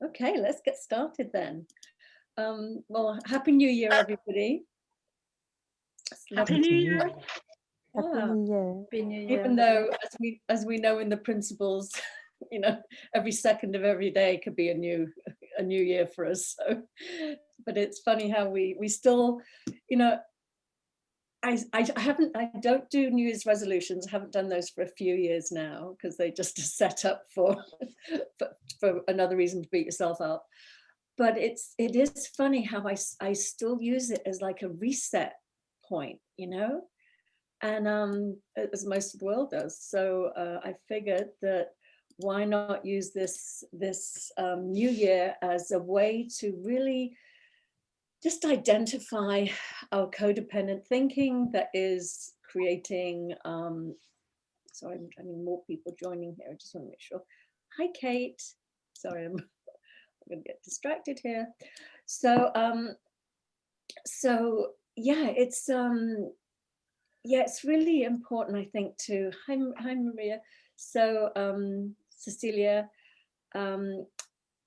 Okay, let's get started then. Well, Happy New Year, everybody. It's Happy lovely. New Year. Happy Yeah. New Year. Happy New Even Year. though, as we know in the principles, every second of every day could be a new year for us. So, but it's funny how we still, I don't do New Year's resolutions. I haven't done those for a few years now because they just are set up for for another reason to beat yourself up. But it is funny how I still use it as like a reset point, and as most of the world does. So I figured that why not use this new year as a way to really just identify our codependent thinking that is creating, sorry, I'm having more people joining here. I just want to make sure. Hi, Kate. Sorry, I'm going to get distracted here. So, yeah, it's really important, I think, to, hi Maria. So, Cecilia,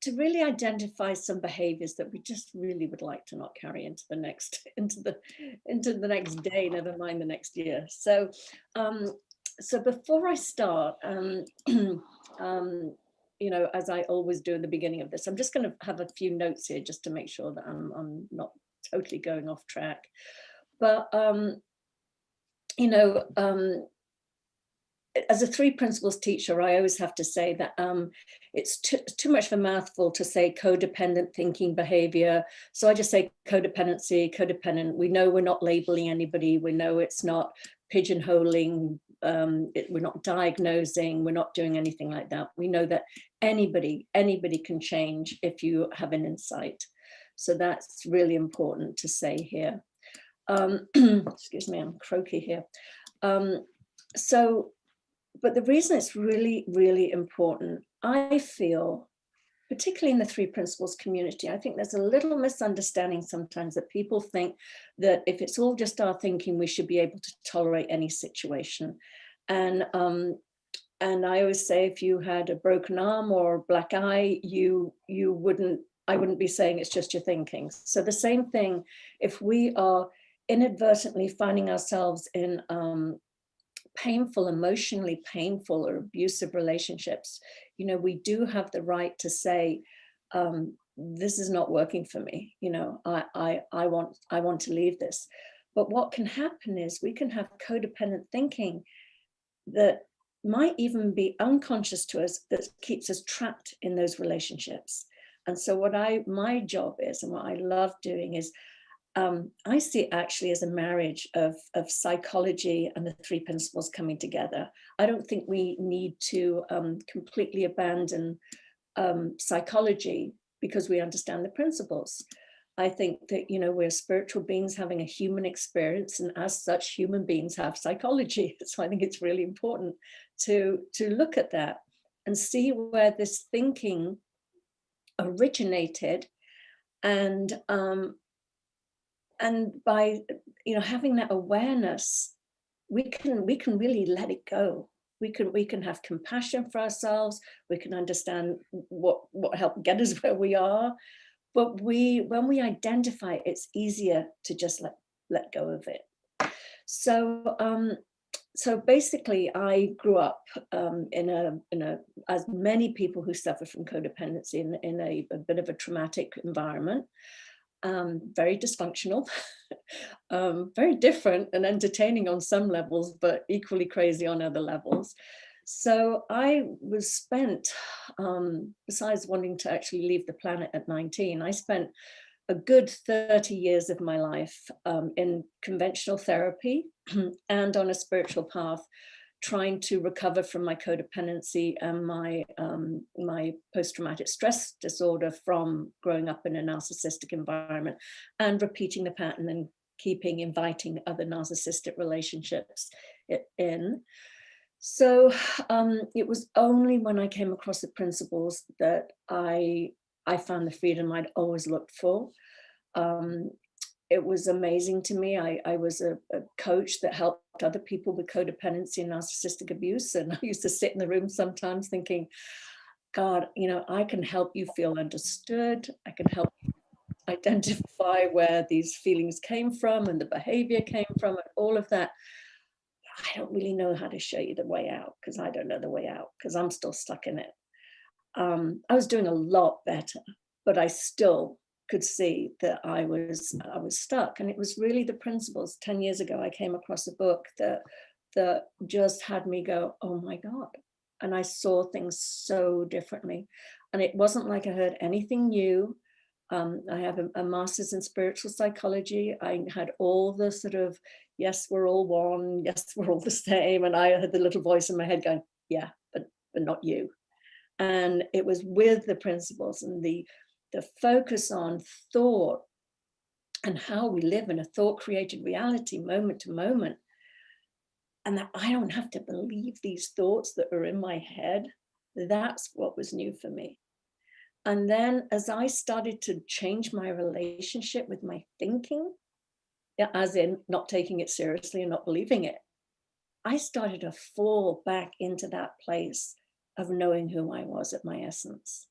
to really identify some behaviors that we just really would like to not carry into the next day, never mind the next year. So so before I start, as I always do in the beginning of this, I'm just going to have a few notes here just to make sure that I'm not totally going off track. But as a 3 principles teacher, I always have to say that it's too much of a mouthful to say codependent thinking behavior. So I just say codependency, codependent. We know we're not labeling anybody. We know it's not pigeonholing. We're not diagnosing. We're not doing anything like that. We know that anybody can change if you have an insight. So that's really important to say here. Excuse me, I'm croaky here. But the reason it's really, really important, I feel, particularly in the 3 principles community, I think there's a little misunderstanding sometimes that people think that if it's all just our thinking, we should be able to tolerate any situation. And I always say, if you had a broken arm or a black eye, I wouldn't be saying it's just your thinking. So the same thing, if we are inadvertently finding ourselves in emotionally painful or abusive relationships, we do have the right to say, this is not working for me. I want to leave this. But what can happen is we can have codependent thinking that might even be unconscious to us, that keeps us trapped in those relationships. And so my job is, and what I love doing is, I see it actually as a marriage of psychology and the 3 principles coming together. I don't think we need to completely abandon psychology because we understand the principles. I think that, we're spiritual beings having a human experience, and as such, human beings have psychology. So I think it's really important to look at that and see where this thinking originated, and by having that awareness, we can really let it go. We can have compassion for ourselves. We can understand what helped get us where we are. But when we identify it, it's easier to just let go of it. So basically, I grew up in a as many people who suffer from codependency in a bit of a traumatic environment. Very dysfunctional, very different and entertaining on some levels, but equally crazy on other levels. So I was spent, besides wanting to actually leave the planet at 19, I spent a good 30 years of my life in conventional therapy and on a spiritual path, trying to recover from my codependency and my post-traumatic stress disorder from growing up in a narcissistic environment, and repeating the pattern and inviting other narcissistic relationships in. So it was only when I came across the principles that I found the freedom I'd always looked for. It was amazing to me. I was a coach that helped other people with codependency and narcissistic abuse. And I used to sit in the room sometimes thinking, God, I can help you feel understood. I can help you identify where these feelings came from and the behavior came from and all of that. I don't really know how to show you the way out, because I don't know the way out, because I'm still stuck in it. I was doing a lot better, but I still could see that I was stuck. And it was really the principles. 10 years ago, I came across a book that just had me go, oh my God. And I saw things so differently. And it wasn't like I heard anything new. I have a master's in spiritual psychology. I had all the sort of, yes, we're all one. Yes, we're all the same. And I had the little voice in my head going, yeah, but not you. And it was with the principles and the focus on thought and how we live in a thought-created reality, moment to moment. And that I don't have to believe these thoughts that are in my head. That's what was new for me. And then as I started to change my relationship with my thinking, as in not taking it seriously and not believing it, I started to fall back into that place of knowing who I was at my essence.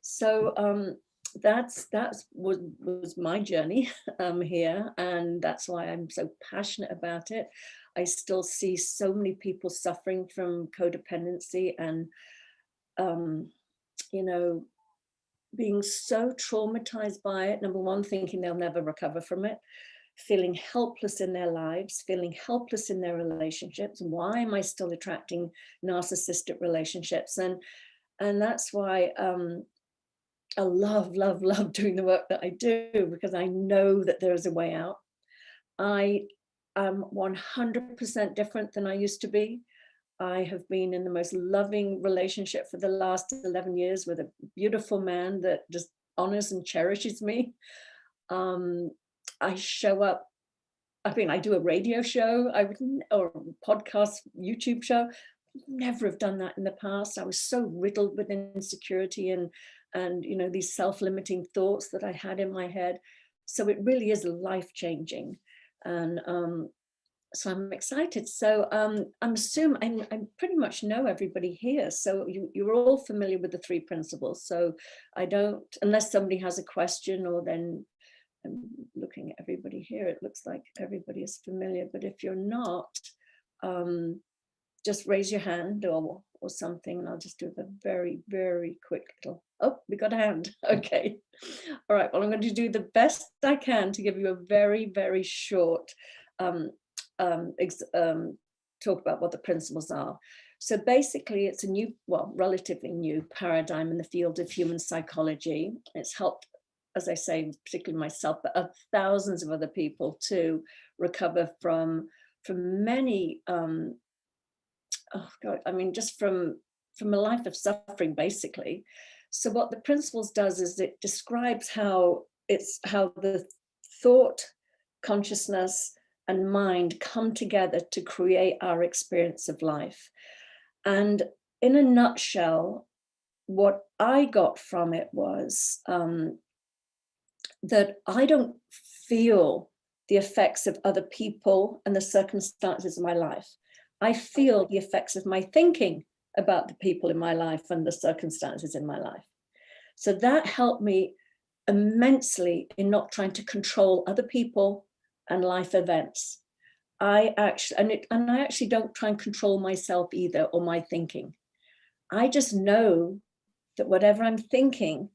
So that's was my journey here, and that's why I'm so passionate about it. I still see so many people suffering from codependency and you know being so traumatized by it. Number one, thinking they'll never recover from it, feeling helpless in their lives, feeling helpless in their relationships. Why am I still attracting narcissistic relationships? And that's why I love doing the work that I do, because I know that there is a way out. I am 100% different than I used to be. I have been in the most loving relationship for the last 11 years with a beautiful man that just honors and cherishes me. I show up. I do a radio show, or a podcast, YouTube show. Never have done that in the past. I was so riddled with insecurity and these self-limiting thoughts that I had in my head. So it really is life-changing, and so I'm excited. So I'm assuming I pretty much know everybody here. So you're all familiar with the three principles. So I don't, unless somebody has a question, or then I'm looking at everybody here, it looks like everybody is familiar. But if you're not, just raise your hand or something, and I'll just do a very, very quick little, oh, we got a hand. Okay. All right. Well, I'm going to do the best I can to give you a very, very short talk about what the principles are. So basically, it's a new, well, relatively new paradigm in the field of human psychology. It's helped, as I say, particularly myself, but thousands of other people to recover from many, oh God, just from a life of suffering, basically. So what the principles does is it describes how the thought, consciousness, and mind come together to create our experience of life. And in a nutshell, what I got from it was that I don't feel the effects of other people and the circumstances of my life. I feel the effects of my thinking about the people in my life and the circumstances in my life. So that helped me immensely in not trying to control other people and life events. I actually don't try and control myself either, or my thinking. I just know that whatever I'm thinking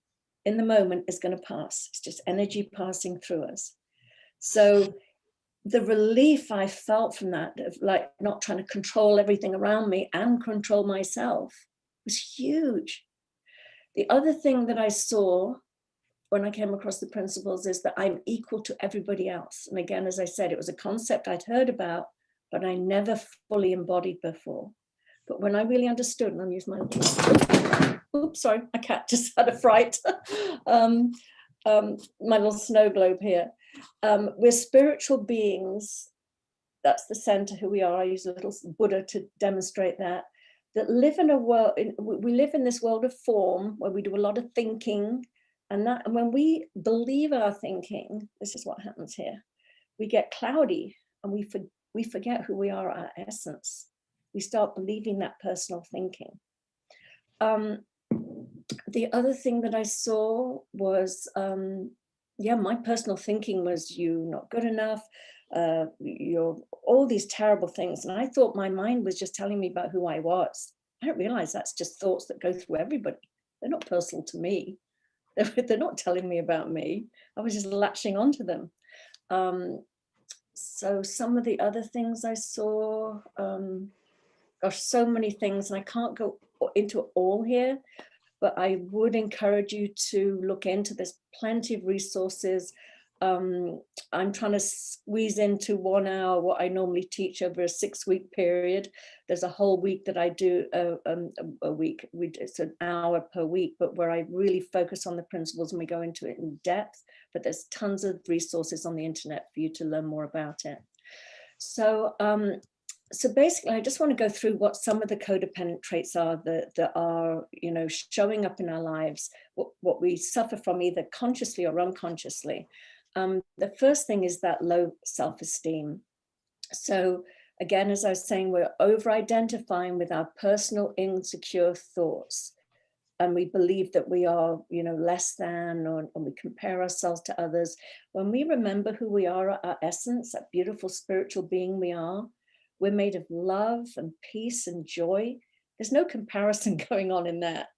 in the moment is going to pass. It's just energy passing through us. So the relief I felt from that, of like not trying to control everything around me and control myself, was huge. The other thing that I saw when I came across the principles is that I'm equal to everybody else. And again, as I said, it was a concept I'd heard about, but I never fully embodied before. But when I really understood, and I'm using my, oops, sorry, my cat just had a fright. My little snow globe here. We're spiritual beings. That's the center who we are. I use a little Buddha to demonstrate that live in a world, we live in this world of form where we do a lot of thinking, and when we believe our thinking, this is what happens here. We get cloudy and we forget who we are, our essence. We start believing that personal thinking. The other thing that I saw was, yeah, my personal thinking was, you not good enough, you're all these terrible things. And I thought my mind was just telling me about who I was. I don't realize that's just thoughts that go through everybody. They're not personal to me. They're not telling me about me. I was just latching onto them. So some of the other things I saw, gosh, so many things, and I can't go into it all here, but I would encourage you to look into. There's plenty of resources. I'm trying to squeeze into 1 hour what I normally teach over a 6-week period. There's a whole week that I do a week. It's an hour per week, but where I really focus on the principles and we go into it in depth. But there's tons of resources on the internet for you to learn more about it. So so basically, I just want to go through what some of the codependent traits are that are, you know, showing up in our lives, what we suffer from either consciously or unconsciously. The first thing is that low self-esteem. So again, as I was saying, we're over-identifying with our personal insecure thoughts. And we believe that we are, you know, less than, or we compare ourselves to others. When we remember who we are at our essence, that beautiful spiritual being we are, we're made of love and peace and joy. There's no comparison going on in that.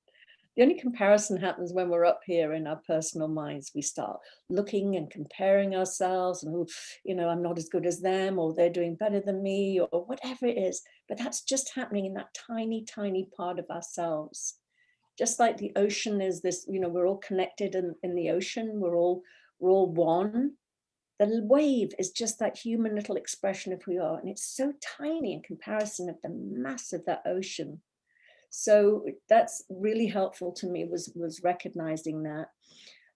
The only comparison happens when we're up here in our personal minds. We start looking and comparing ourselves and, oh, you know, I'm not as good as them, or they're doing better than me, or whatever it is. But that's just happening in that tiny, tiny part of ourselves. Just like the ocean is this, you know, we're all connected in the ocean. We're all one. The wave is just that human little expression of who we are. And it's so tiny in comparison of the mass of that ocean. So that's really helpful to me, was recognizing that.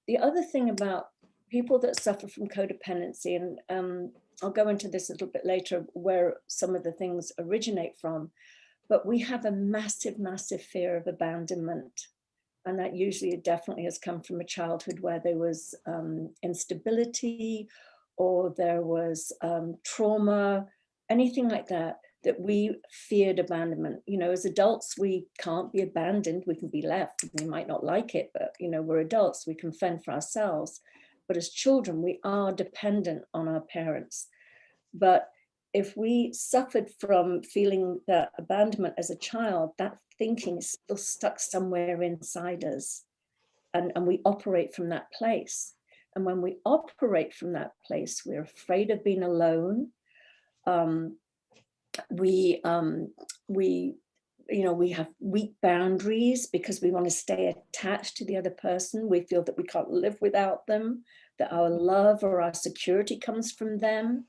The other thing about people that suffer from codependency, and I'll go into this a little bit later, where some of the things originate from, but we have a massive, massive fear of abandonment. And that usually definitely has come from a childhood where there was instability, or there was trauma, anything like that, that we feared abandonment. You know, as adults, we can't be abandoned. We can be left. We might not like it, but, you know, we're adults. We can fend for ourselves. But as children, we are dependent on our parents. But if we suffered from feeling that abandonment as a child, that thinking is still stuck somewhere inside us. And we operate from that place. And when we operate from that place, we're afraid of being alone. We you know, we have weak boundaries because we want to stay attached to the other person. We feel that we can't live without them, that our love or our security comes from them.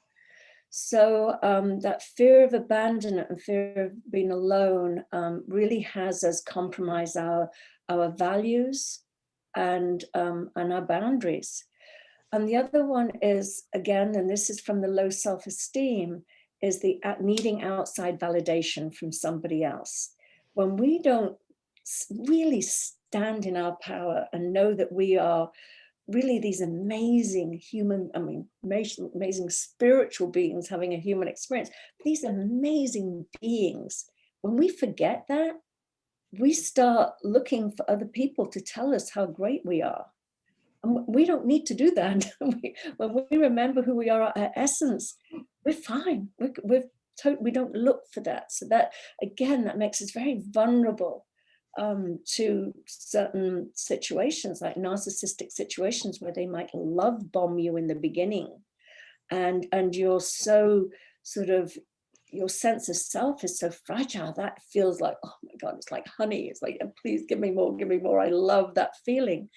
So that fear of abandonment and fear of being alone really has us compromise our values and our boundaries. And the other one is, again, and this is from the low self-esteem, is the needing outside validation from somebody else. When we don't really stand in our power and know that we are really these amazing human, amazing spiritual beings having a human experience, these amazing beings, when we forget that, we start looking for other people to tell us how great we are. And we don't need to do that. When we remember who we are at our essence, we're fine. We don't look for that. So that, again, that makes us very vulnerable to certain situations, like narcissistic situations, where they might love bomb you in the beginning, and you're so sort of, your sense of self is so fragile. That feels like, oh my God, it's like honey. It's like, please give me more, give me more. I love that feeling.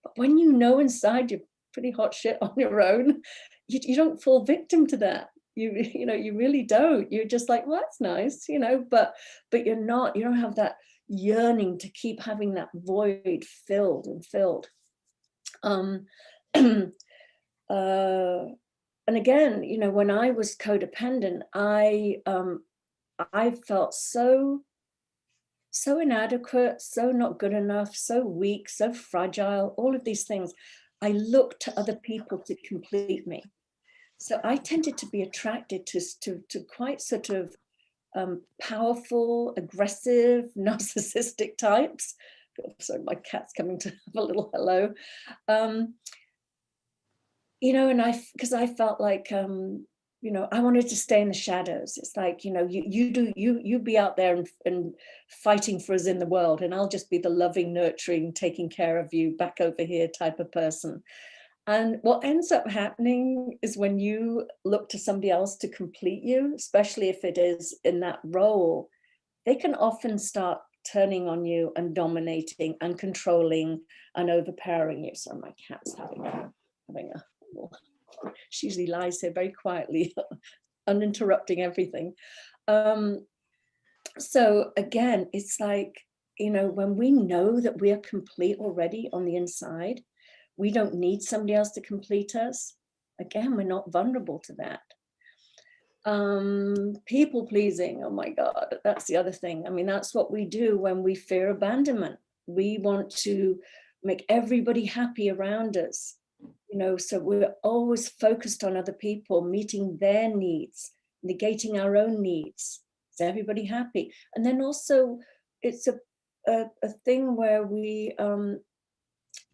But when you know inside you're pretty hot shit on your own, you don't fall victim to that. You know, you really don't. You're just like, well, that's nice, you know, but you're not, you don't have that yearning to keep having that void filled and filled. And again, you know, when I was codependent, I felt so inadequate, so not good enough, so weak, so fragile, all of these things. I looked to other people to complete me. So I tended to be attracted to quite sort of powerful, aggressive, narcissistic types, sorry, my cat's coming to have a little hello. You know, and because I felt like, you know, I wanted to stay in the shadows. It's like, you know, you be out there and fighting for us in the world, and I'll just be the loving, nurturing, taking care of you back over here type of person. And what ends up happening is when you look to somebody else to complete you, especially if it is in that role, they can often start turning on you and dominating and controlling and overpowering you. So my cat's having a she usually lies here very quietly, uninterrupting everything. So again, it's like, you know, when we know that we are complete already on the inside, we don't need somebody else to complete us. Again, we're not vulnerable to that. People pleasing, oh my God, that's the other thing. I mean, that's what we do when we fear abandonment. We want to make everybody happy around us, you know, so we're always focused on other people, meeting their needs, negating our own needs. Is everybody happy? And then also it's a thing where we,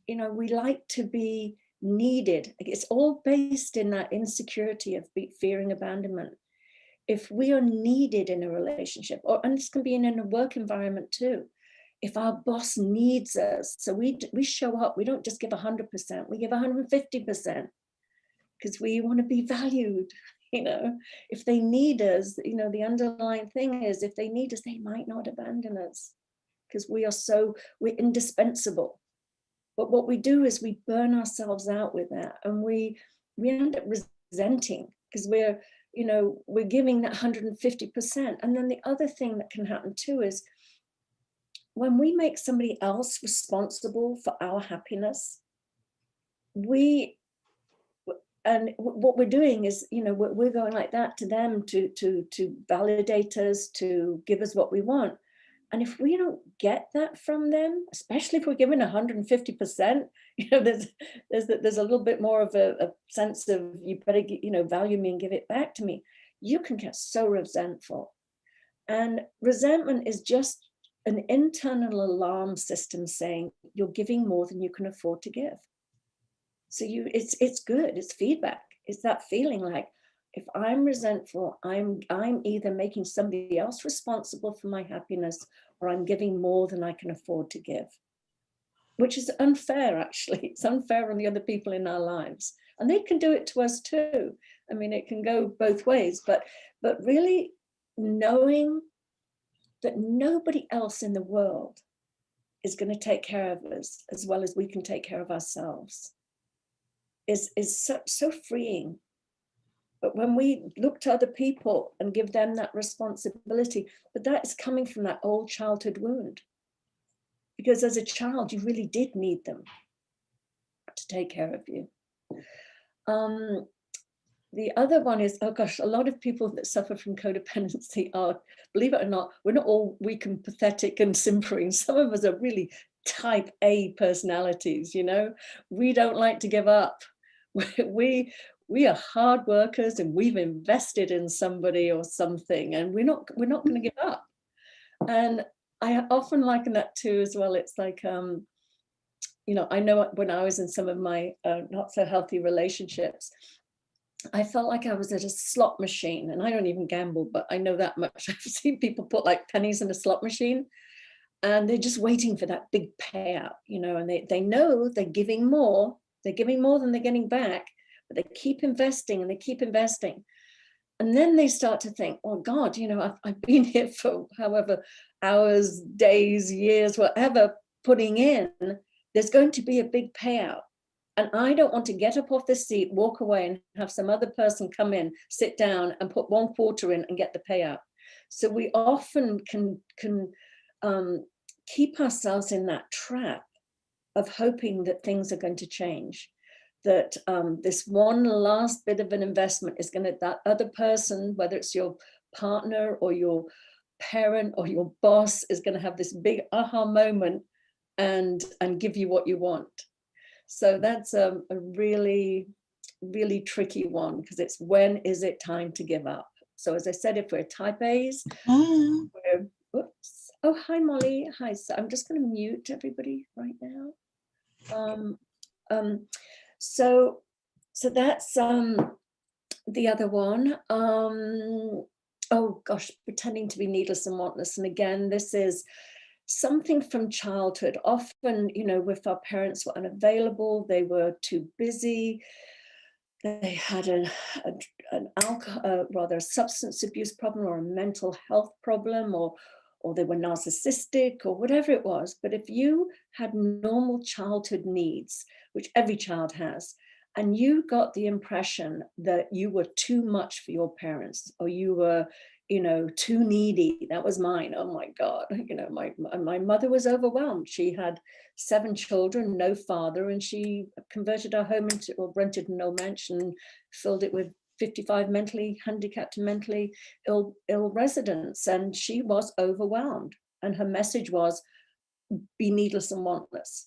you know, we like to be needed. It's all based in that insecurity of fearing abandonment. If we are needed in a relationship, and this can be in a work environment too, if our boss needs us, so we show up, we don't just give 100%, we give 150%, because we want to be valued. You know, if they need us, you know, the underlying thing is, if they need us, they might not abandon us, because we're indispensable. But what we do is we burn ourselves out with that, and we end up resenting, because we're giving that 150%. And then the other thing that can happen too is when we make somebody else responsible for our happiness, what we're doing is, you know, we're going like that to them to validate us, to give us what we want. And if we don't get that from them, especially if we're given 150%, you know, there's a little bit more of a sense of, you better, you know, value me and give it back to me. You can get so resentful. And resentment is just an internal alarm system saying you're giving more than you can afford to give. So it's good, it's feedback. It's that feeling like, if I'm resentful, I'm either making somebody else responsible for my happiness, or I'm giving more than I can afford to give, which is unfair, actually. It's unfair on the other people in our lives. And they can do it to us too. I mean, it can go both ways, but really knowing that nobody else in the world is going to take care of us as well as we can take care of ourselves is so freeing. But when we look to other people and give them that responsibility, but that is coming from that old childhood wound. Because as a child, you really did need them to take care of you. The other one is, oh gosh, a lot of people that suffer from codependency are, believe it or not, we're not all weak and pathetic and simpering. Some of us are really type A personalities, you know. We don't like to give up. We are hard workers, and we've invested in somebody or something, and we're not going to give up. And I often liken that too as well. It's like, you know, I know when I was in some of my not so healthy relationships, I felt like I was at a slot machine, and I don't even gamble, but I know that much. I've seen people put like pennies in a slot machine, and they're just waiting for that big payout, you know, and they know they're giving more than they're getting back, but they keep investing and they keep investing. And then they start to think, oh God, you know, I've been here for however hours, days, years, whatever, putting in, there's going to be a big payout. And I don't want to get up off the seat, walk away, and have some other person come in, sit down and put one quarter in and get the payout. So we often can keep ourselves in that trap of hoping that things are going to change. That this one last bit of an investment is going to, that other person, whether it's your partner or your parent or your boss, is going to have this big aha moment and give you what you want. So that's a really, really tricky one, because it's, when is it time to give up? So as I said, if we're type A's, we're, oops, Oh, hi, Molly. Hi. So I'm just going to mute everybody right now. Um, um, so, so that's the other one. Oh gosh, pretending to be needless and wantless. And again, this is something from childhood. Often, if our parents were unavailable, they were too busy, they had an alcohol, rather a substance abuse problem or a mental health problem, or they were narcissistic or whatever it was. But if you had normal childhood needs, which every child has, and you got the impression that you were too much for your parents, or you were, too needy. That was mine. Oh my God. My mother was overwhelmed. She had 7 children, no father, and she converted our home into, or rented an old mansion, filled it with 55 mentally handicapped and mentally ill residents. And she was overwhelmed. And her message was, be needless and wantless.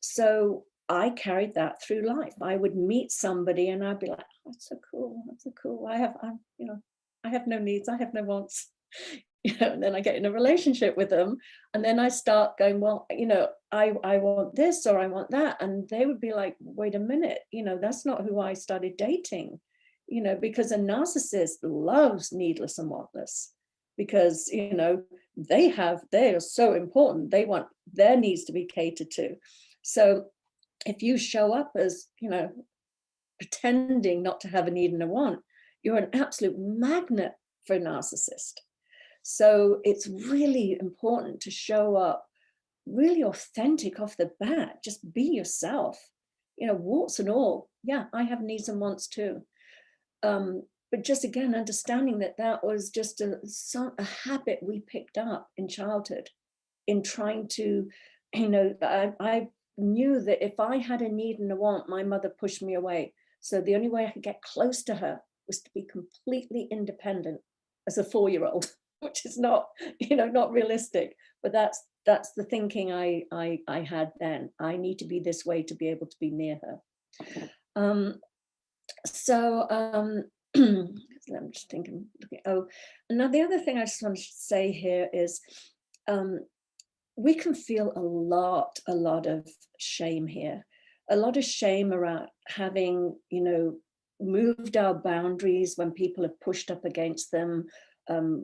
So I carried that through life. I would meet somebody and I'd be like, oh, that's so cool. That's so cool. I have no needs. I have no wants. And then I get in a relationship with them, and then I start going, well, I want this or I want that. And they would be like, wait a minute, that's not who I started dating, because a narcissist loves needless and wantless, because, they are so important. They want their needs to be catered to. So if you show up as, pretending not to have a need and a want, you're an absolute magnet for a narcissist. So it's really important to show up really authentic off the bat. Just be yourself, warts and all. Yeah, I have needs and wants too. But just again, understanding that was just a habit we picked up in childhood, in trying to, I knew that if I had a need and a want, my mother pushed me away. So the only way I could get close to her was to be completely independent as a 4-year-old, which is not, not realistic. But that's the thinking I had then. I need to be this way to be able to be near her. I'm just thinking. Oh, and now the other thing I just want to say here is, we can feel a lot of shame here, a lot of shame around having, moved our boundaries when people have pushed up against them.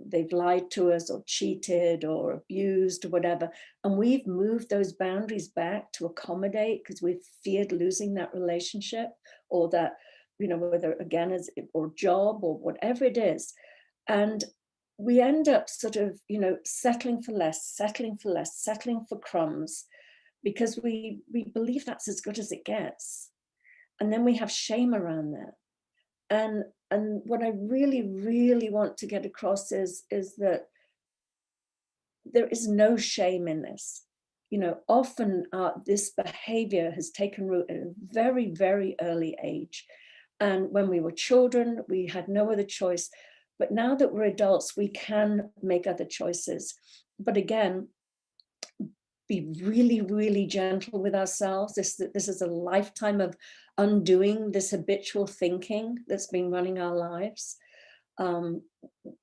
They've lied to us or cheated or abused or whatever. And we've moved those boundaries back to accommodate because we've feared losing that relationship, or that, whether again as or job or whatever it is. And we end up sort of, settling for less, settling for crumbs, because we believe that's as good as it gets. And then we have shame around that. And what I really, really want to get across is that there is no shame in this. Often this behavior has taken root at a very, very early age. And when we were children, we had no other choice. But now that we're adults, we can make other choices. But again, be really, really gentle with ourselves. This is a lifetime of undoing this habitual thinking that's been running our lives.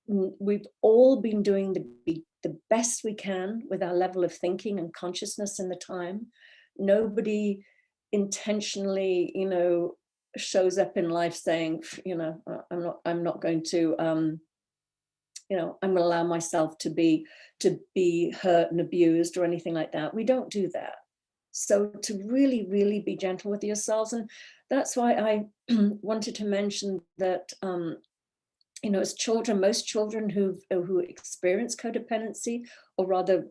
We've all been doing the best we can with our level of thinking and consciousness in the time. Nobody intentionally, shows up in life saying, I'm not going to, I'm going to allow myself to be hurt and abused or anything like that. We don't do that. So to really, really be gentle with yourselves. And that's why I wanted to mention that, as children, most children who experience codependency, or rather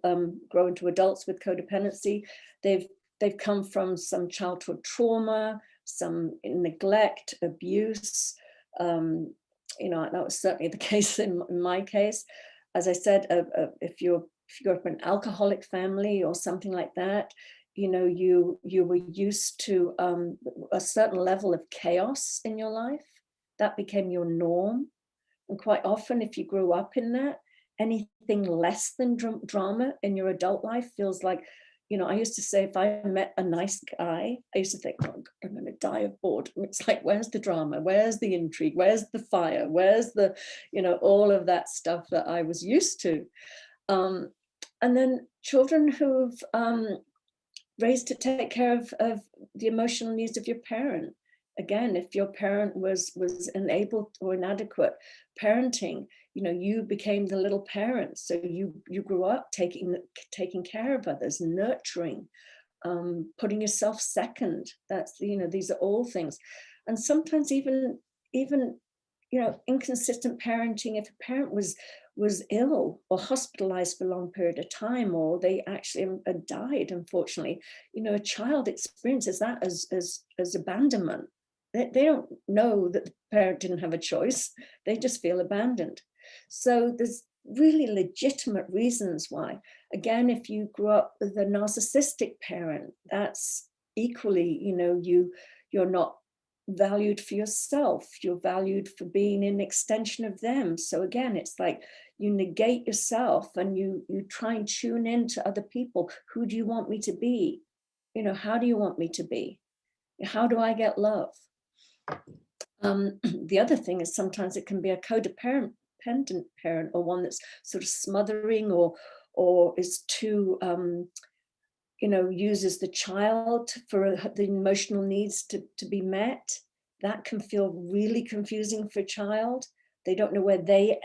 grow into adults with codependency, they've come from some childhood trauma, some neglect, abuse. That was certainly the case in my case. As I said, if you grew up in an alcoholic family or something like that, you were used to a certain level of chaos in your life. That became your norm. And quite often, if you grew up in that, anything less than drama in your adult life feels like, I used to say, if I met a nice guy, I used to think, oh, I'm going to die of boredom. It's like, where's the drama? Where's the intrigue? Where's the fire? Where's the, all of that stuff that I was used to? And then children who've raised to take care of the emotional needs of your parent. Again, if your parent was unable or inadequate parenting, you know, you became the little parent. So you grew up taking care of others, nurturing, putting yourself second. That's, you know, these are all things. And sometimes even you know, inconsistent parenting, if a parent was ill or hospitalized for a long period of time, or they actually died, unfortunately, you know, a child experiences that as abandonment. They don't know that the parent didn't have a choice. They just feel abandoned. So there's really legitimate reasons why. Again, if you grew up with a narcissistic parent, that's equally, you know, you're not valued for yourself. You're valued for being an extension of them. So again, it's like you negate yourself and you try and tune into other people. Who do you want me to be? You know, how do you want me to be? How do I get love? The other thing is sometimes it can be a codependent parent, or one that's sort of smothering or is too you know, uses the child for the emotional needs to be met. That can feel really confusing for a child. They don't know where they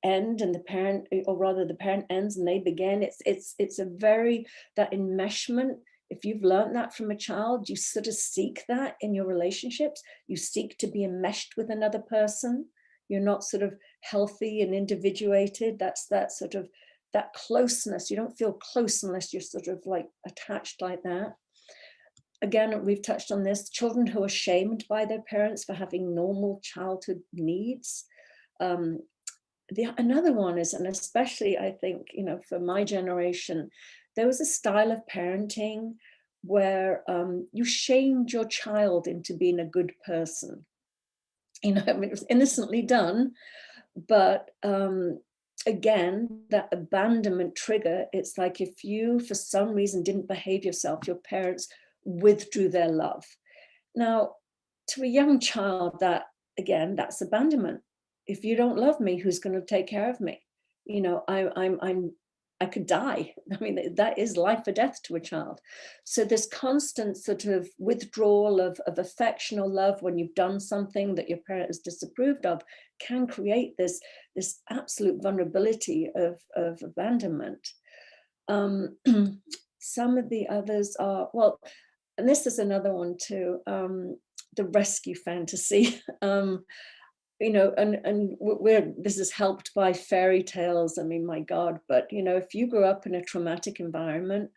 end and the parent, or rather the parent ends and they begin. It's a very, that enmeshment. If you've learned that from a child, you sort of seek that in your relationships. You seek to be enmeshed with another person. You're not sort of healthy and individuated. That's that sort of, that closeness. You don't feel close unless you're sort of like attached like that. Again, we've touched on this, children who are shamed by their parents for having normal childhood needs. Another one is, and especially I think, you know, for my generation, there was a style of parenting where you shamed your child into being a good person. You know, I mean, it was innocently done, but again, that abandonment trigger, it's like if you, for some reason, didn't behave yourself, your parents withdrew their love. Now, to a young child, that, again, that's abandonment. If you don't love me, who's going to take care of me? You know, I could die. I mean, that is life or death to a child. So this constant sort of withdrawal of affection or love when you've done something that your parent has disapproved of can create this absolute vulnerability of abandonment. Some of the others are, well, and this is another one too, the rescue fantasy. You know, and this is helped by fairy tales. I mean, my God, but you know, if you grew up in a traumatic environment,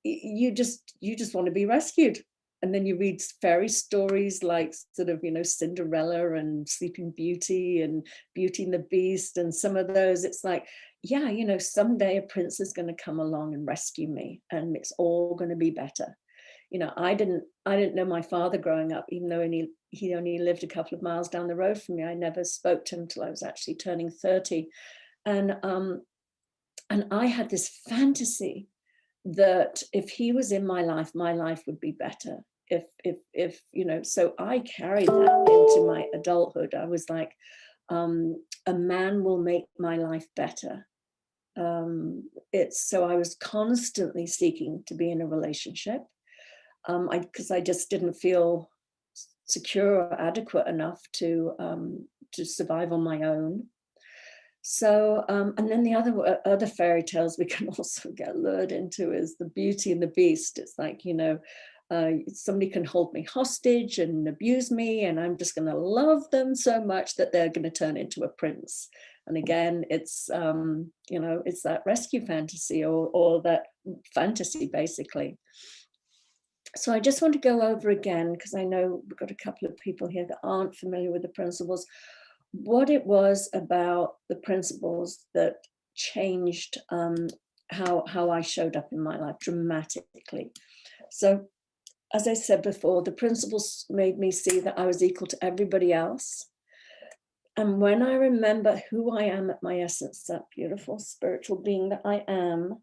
you just want to be rescued. And then you read fairy stories like sort of, you know, Cinderella and Sleeping Beauty and Beauty and the Beast, and some of those, it's like, yeah, you know, someday a prince is going to come along and rescue me and it's all going to be better. You know, I didn't know my father growing up, even though he only lived a couple of miles down the road from me. I never spoke to him till I was actually turning 30. And I had this fantasy that if he was in my life would be better. If you know, so I carried that into my adulthood. I was like, a man will make my life better. So I was constantly seeking to be in a relationship. Because I just didn't feel secure or adequate enough to survive on my own. So, and then the other fairy tales we can also get lured into is the Beauty and the Beast. It's like, you know, somebody can hold me hostage and abuse me, and I'm just going to love them so much that they're going to turn into a prince. And again, it's you know, it's that rescue fantasy or that fantasy basically. So I just want to go over again, because I know we've got a couple of people here that aren't familiar with the principles, what it was about the principles that changed how I showed up in my life dramatically. So as I said before, the principles made me see that I was equal to everybody else. And when I remember who I am at my essence, that beautiful spiritual being that I am,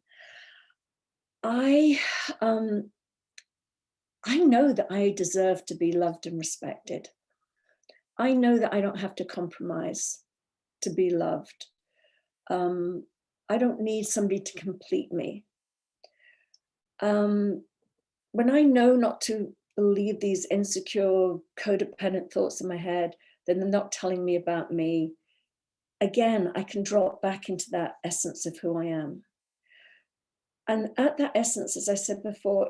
I know that I deserve to be loved and respected. I know that I don't have to compromise to be loved. I don't need somebody to complete me. When I know not to believe these insecure, codependent thoughts in my head, then they're not telling me about me. Again, I can drop back into that essence of who I am. And at that essence, as I said before,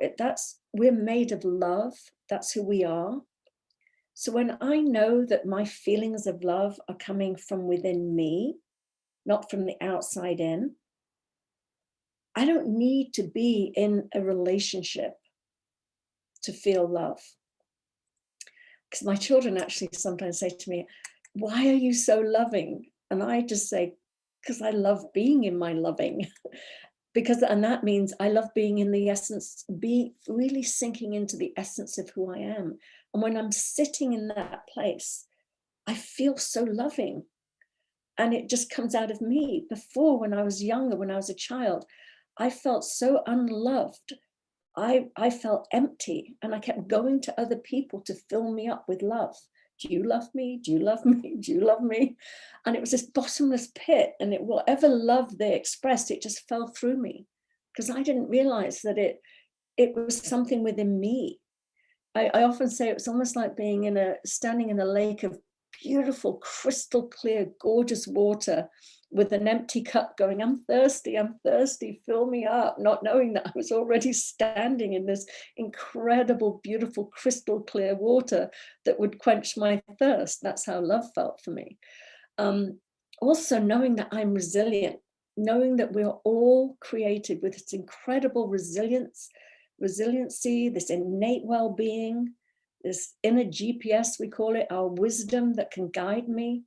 we're made of love. That's who we are. So when I know that my feelings of love are coming from within me, not from the outside in, I don't need to be in a relationship to feel love. Because my children actually sometimes say to me, why are you so loving? And I just say, because I love being in my loving. And that means I love being in the essence, be really sinking into the essence of who I am. And when I'm sitting in that place, I feel so loving. And it just comes out of me. Before, when I was younger, when I was a child, I felt so unloved. I felt empty, and I kept going to other people to fill me up with love. Do you love me? Do you love me? Do you love me? And it was this bottomless pit, and whatever love they expressed, it just fell through me, because I didn't realize that it was something within me. I often say it was almost like being standing in a lake of beautiful, crystal clear, gorgeous water with an empty cup going, I'm thirsty, fill me up, not knowing that I was already standing in this incredible, beautiful, crystal clear water that would quench my thirst. That's how love felt for me. Also knowing that I'm resilient, knowing that we're all created with this incredible resiliency, this innate well-being, this inner GPS, we call it, our wisdom that can guide me,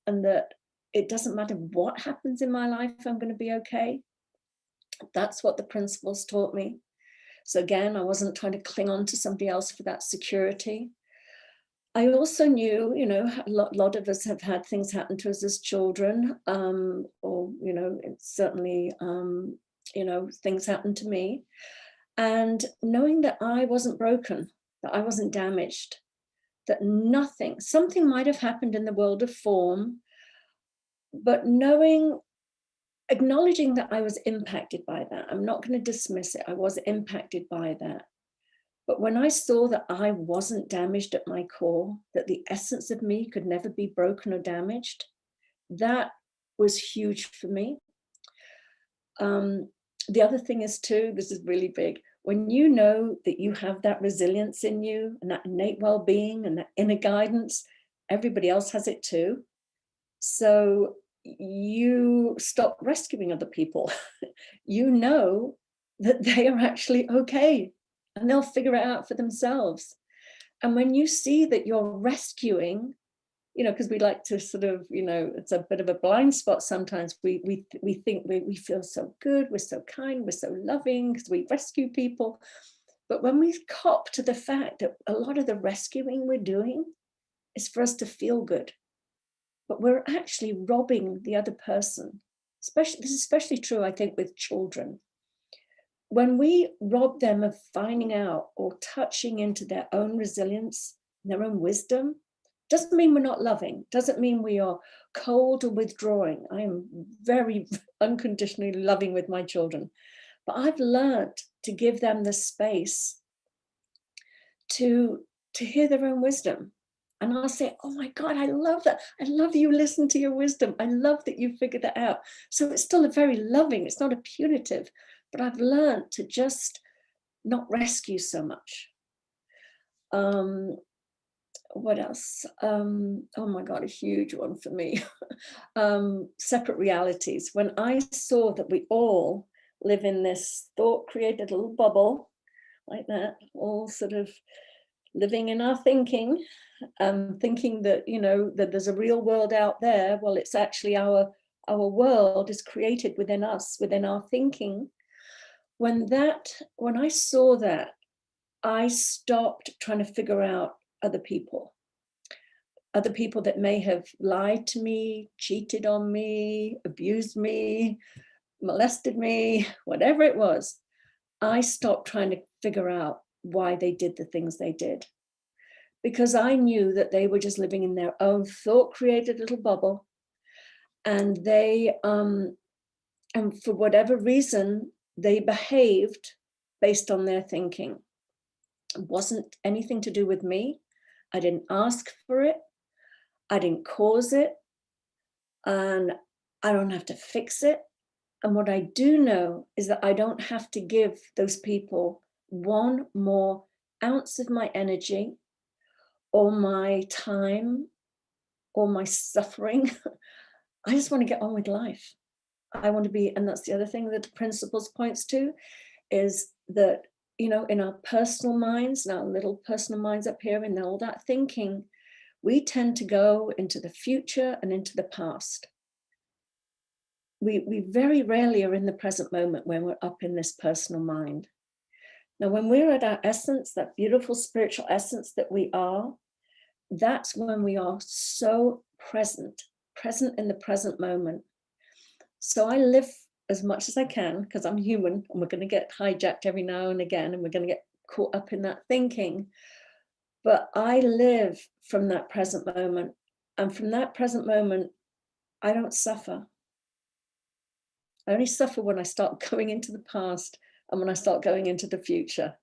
and that it doesn't matter what happens in my life, I'm going to be okay. That's what the principles taught me. So again, I wasn't trying to cling on to somebody else for that security. I also knew, a lot of us have had things happen to us as children, or, certainly, things happened to me. And knowing that I wasn't broken, that I wasn't damaged, that something might have happened in the world of form, but acknowledging that I was impacted by that. I'm not going to dismiss it. I was impacted by that. But when I saw that I wasn't damaged at my core, that the essence of me could never be broken or damaged, that was huge for me. The other thing is too, this is really big, when you know that you have that resilience in you and that innate well-being and that inner guidance, everybody else has it too. So you stop rescuing other people. You know that they are actually okay and they'll figure it out for themselves. And when you see that you're rescuing, because we like to sort of, it's a bit of a blind spot sometimes. We think we feel so good, we're so kind, we're so loving because we rescue people. But when we cop to the fact that a lot of the rescuing we're doing is for us to feel good, but we're actually robbing the other person. This is especially true, I think, with children. When we rob them of finding out or touching into their own resilience, their own wisdom, doesn't mean we're not loving, doesn't mean we are cold or withdrawing. I am very unconditionally loving with my children, but I've learned to give them the space to hear their own wisdom. And I'll say, oh my God, I love that. I love you listen to your wisdom. I love that you figured that out. So it's still a very loving, it's not a punitive, but I've learned to just not rescue so much. What else? Oh my God, a huge one for me. Separate realities. When I saw that we all live in this thought-created little bubble like that, all sort of living in our thinking, thinking that, that there's a real world out there. Well, it's actually our world is created within us, within our thinking. When I saw that, I stopped trying to figure out other people that may have lied to me, cheated on me, abused me, molested me, whatever it was. I stopped trying to figure out why they did the things they did, because I knew that they were just living in their own thought-created little bubble, and they And for whatever reason, they behaved based on their thinking. It wasn't anything to do with me. I didn't ask for it. I didn't cause it. And I don't have to fix it. And what I do know is that I don't have to give those people one more ounce of my energy or my time or my suffering. I just want to get on with life. I want to be, and that's the other thing that the principles points to, is that, in our personal minds, in our little personal minds up here, and all that thinking, we tend to go into the future and into the past. We very rarely are in the present moment when we're up in this personal mind. Now, when we're at our essence, that beautiful spiritual essence that we are, that's when we are so present in the present moment. So I live as much as I can, because I'm human and we're going to get hijacked every now and again, and we're going to get caught up in that thinking. But I live from that present moment. And from that present moment, I don't suffer. I only suffer when I start going into the past and when I start going into the future.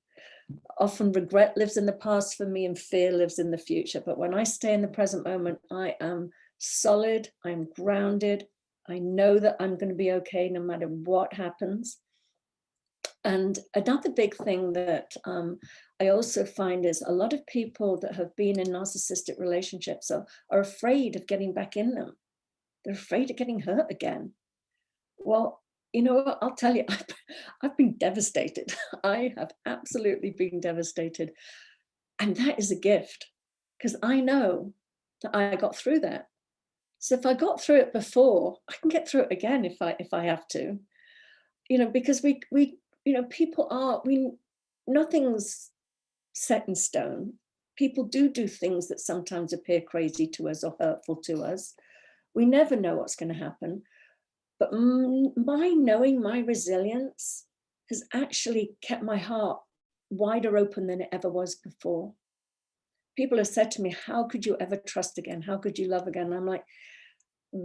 Often regret lives in the past for me and fear lives in the future. But when I stay in the present moment, I am solid, I'm grounded. I know that I'm going to be okay no matter what happens. And another big thing that I also find is a lot of people that have been in narcissistic relationships are afraid of getting back in them. They're afraid of getting hurt again. Well, I'll tell you, I've been devastated. I have absolutely been devastated. And that is a gift, because I know that I got through that. So if I got through it before, I can get through it again if I have to. Because we people are, nothing's set in stone. People do things that sometimes appear crazy to us or hurtful to us. We never know what's going to happen. But my knowing my resilience has actually kept my heart wider open than it ever was before. People have said to me, how could you ever trust again? How could you love again? And I'm like,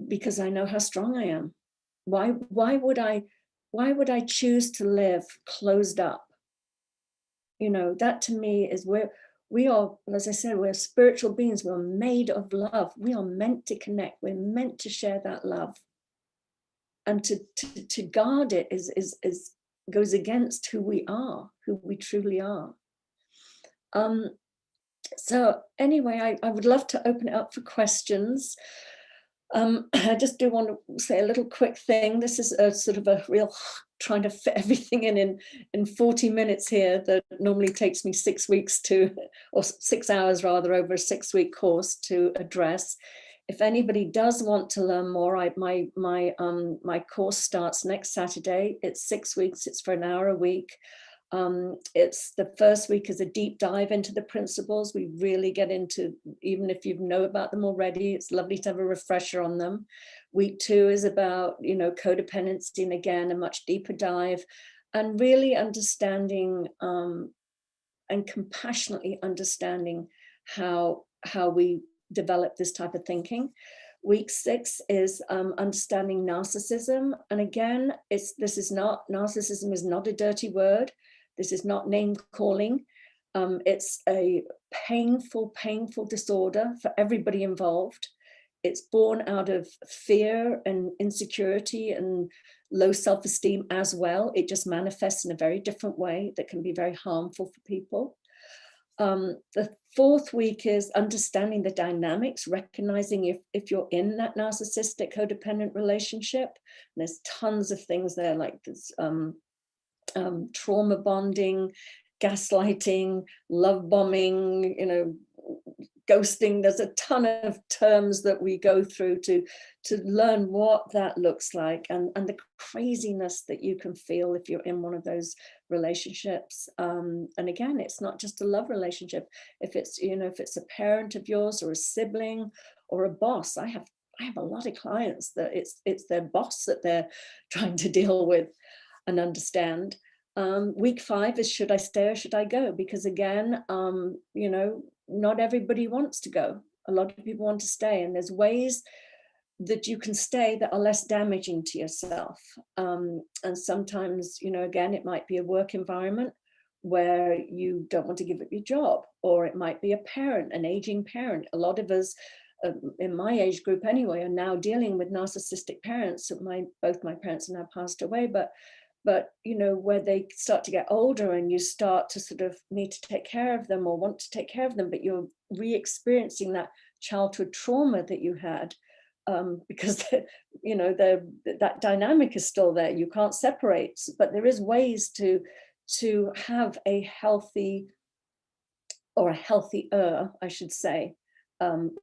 because I know how strong I am. Why would I choose to live closed up? That to me is where we are, as I said, we're spiritual beings. We're made of love. We are meant to connect. We're meant to share that love. And to guard it is goes against who we are, who we truly are. So anyway, I would love to open it up for questions. I just do want to say a little quick thing. This is a sort of a real trying to fit everything in 40 minutes here that normally takes me 6 weeks or 6 hours rather, over a 6-week course to address. If anybody does want to learn more, my course starts next Saturday. It's 6 weeks. It's for an hour a week. It's the first week is a deep dive into the principles. We really get into, even if you know about them already, it's lovely to have a refresher on them. Week 2 is about, codependency, and again, a much deeper dive, and really understanding and compassionately understanding how we develop this type of thinking. Week 6 is understanding narcissism. And again, narcissism is not a dirty word. This is not name calling. It's a painful disorder for everybody involved. It's born out of fear and insecurity and low self-esteem as well. It just manifests in a very different way that can be very harmful for people. The 4th week is understanding the dynamics, recognizing if you're in that narcissistic codependent relationship. And there's tons of things there, like this trauma bonding, gaslighting, love bombing, ghosting. There's a ton of terms that we go through to learn what that looks like, and the craziness that you can feel if you're in one of those relationships. And again, it's not just a love relationship. If it's a parent of yours or a sibling or a boss, I have a lot of clients that it's their boss that they're trying to deal with and understand. Week 5 is, should I stay or should I go? Because again, not everybody wants to go. A lot of people want to stay, and there's ways that you can stay that are less damaging to yourself. And sometimes, you know, again, it might be a work environment where you don't want to give up your job, or it might be a parent, an aging parent. A lot of us in my age group anyway are now dealing with narcissistic parents. Both my parents are now passed away, but you know, where they start to get older and you start to sort of need to take care of them or want to take care of them, but you're re-experiencing that childhood trauma that you had, because you know, that dynamic is still there. You can't separate, but there is ways to have a healthy, or a healthier, I should say,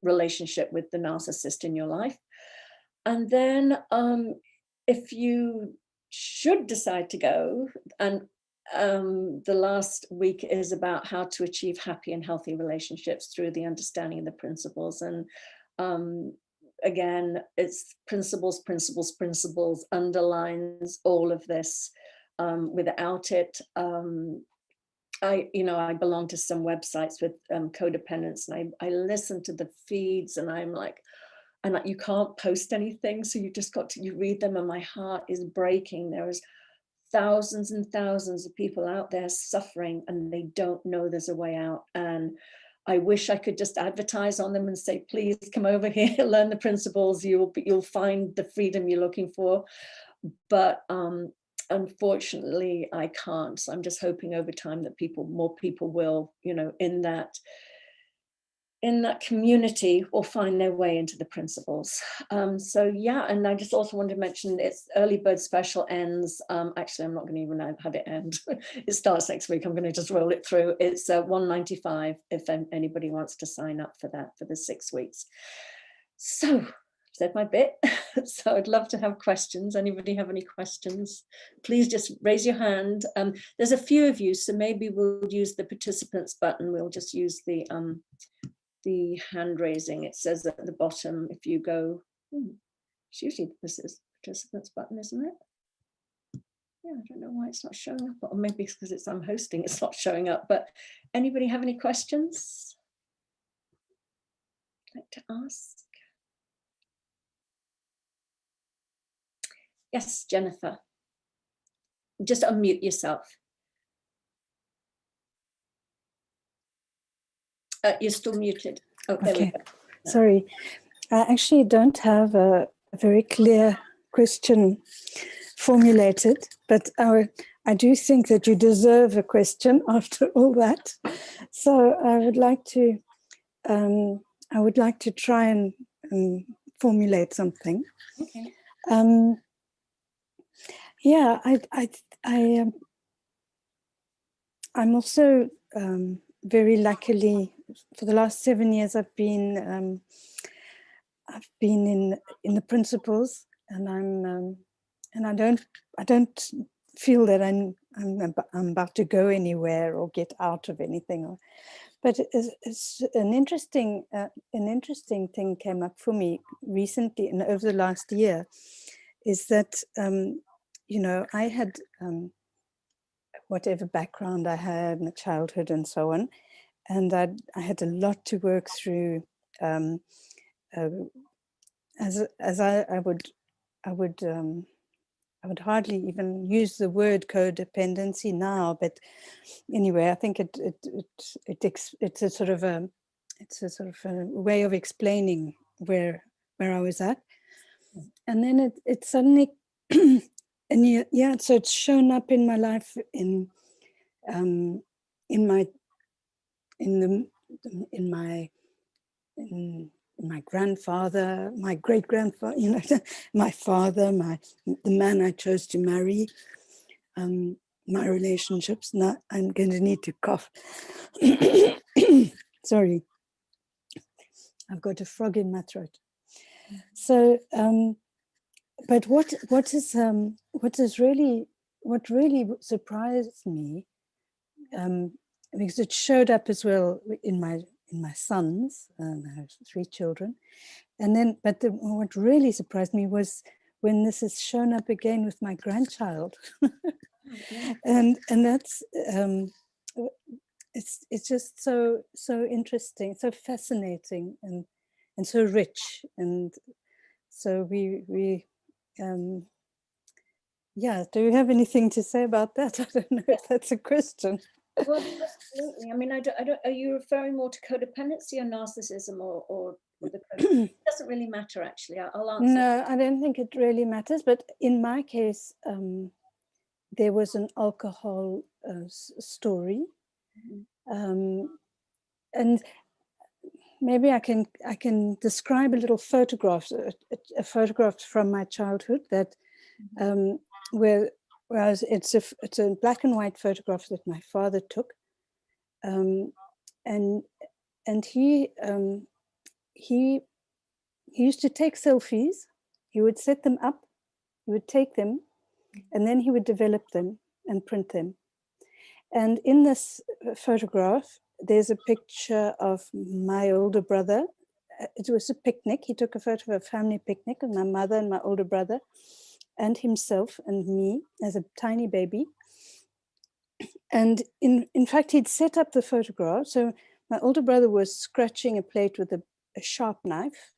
relationship with the narcissist in your life. And then if you should decide to go, and the last week is about how to achieve happy and healthy relationships through the understanding of the principles. And again, it's principles, principles, principles underlines all of this. Without it, I belong to some websites with codependence, and I listen to the feeds, and I'm like, and you can't post anything, so you just got to, you read them, and my heart is breaking. There is thousands and thousands of people out there suffering, and they don't know there's a way out. And I wish I could just advertise on them and say, please come over here, learn the principles, you'll find the freedom you're looking for. But unfortunately, I can't. So I'm just hoping over time that more people will, you know, in that community, will find their way into the principles. So yeah, and I just also wanted to mention its early bird special ends. Actually, I'm not going to even have it end. It starts next week. I'm going to just roll it through. It's $195 if anybody wants to sign up for that, for the 6 weeks. So said my bit. So I'd love to have questions. Anybody have any questions? Please just raise your hand. There's a few of you, so maybe we'll use the participants button. We'll just use the hand raising. It says at the bottom, if you go, it's usually this is participants button, isn't it? Yeah, I don't know why it's not showing up, or maybe it's because I'm hosting, it's not showing up. But anybody have any questions I'd like to ask? Yes, Jennifer. Just unmute yourself. You're still muted. Oh, there we go. Sorry, I actually don't have a very clear question formulated, but I do think that you deserve a question after all that. So I would like to try and formulate something. Okay. Yeah, I'm also very luckily, for the last 7 years, I've been in the principles, and I don't feel that I'm about to go anywhere or get out of anything. But it's an interesting thing came up for me recently and over the last year, is that you know, I had whatever background I had in the childhood and so on, and I had a lot to work through. As I would hardly even use the word codependency now, but anyway, I think it's a sort of a way of explaining where I was at, and then it suddenly and yeah, so it's shown up in my life in my grandfather, my great grandfather, you know, my father, the man I chose to marry, my relationships. Now I'm going to need to cough. Sorry, I've got a frog in my throat. So, but what really surprised me, because it showed up as well in my sons, I have 3 children, and then, but what really surprised me was when this has shown up again with my grandchild. and that's it's just so interesting, so fascinating, and so rich, and So yeah, do you have anything to say about that? I don't know if that's a question. Well, absolutely. I mean, I don't, are you referring more to codependency or narcissism or the it doesn't really matter, actually. I'll answer. No, I don't think it really matters. But in my case, there was an alcohol story. And maybe I can describe a little photograph, a photograph from my childhood that whereas it's a black and white photograph that my father took, and he used to take selfies. He would set them up, he would take them, and then he would develop them and print them. And in this photograph, there's a picture of my older brother. It was a picnic. He took a photo of a family picnic with my mother and my older brother and himself and me as a tiny baby. And in fact, he'd set up the photograph. So my older brother was scratching a plate with a sharp knife.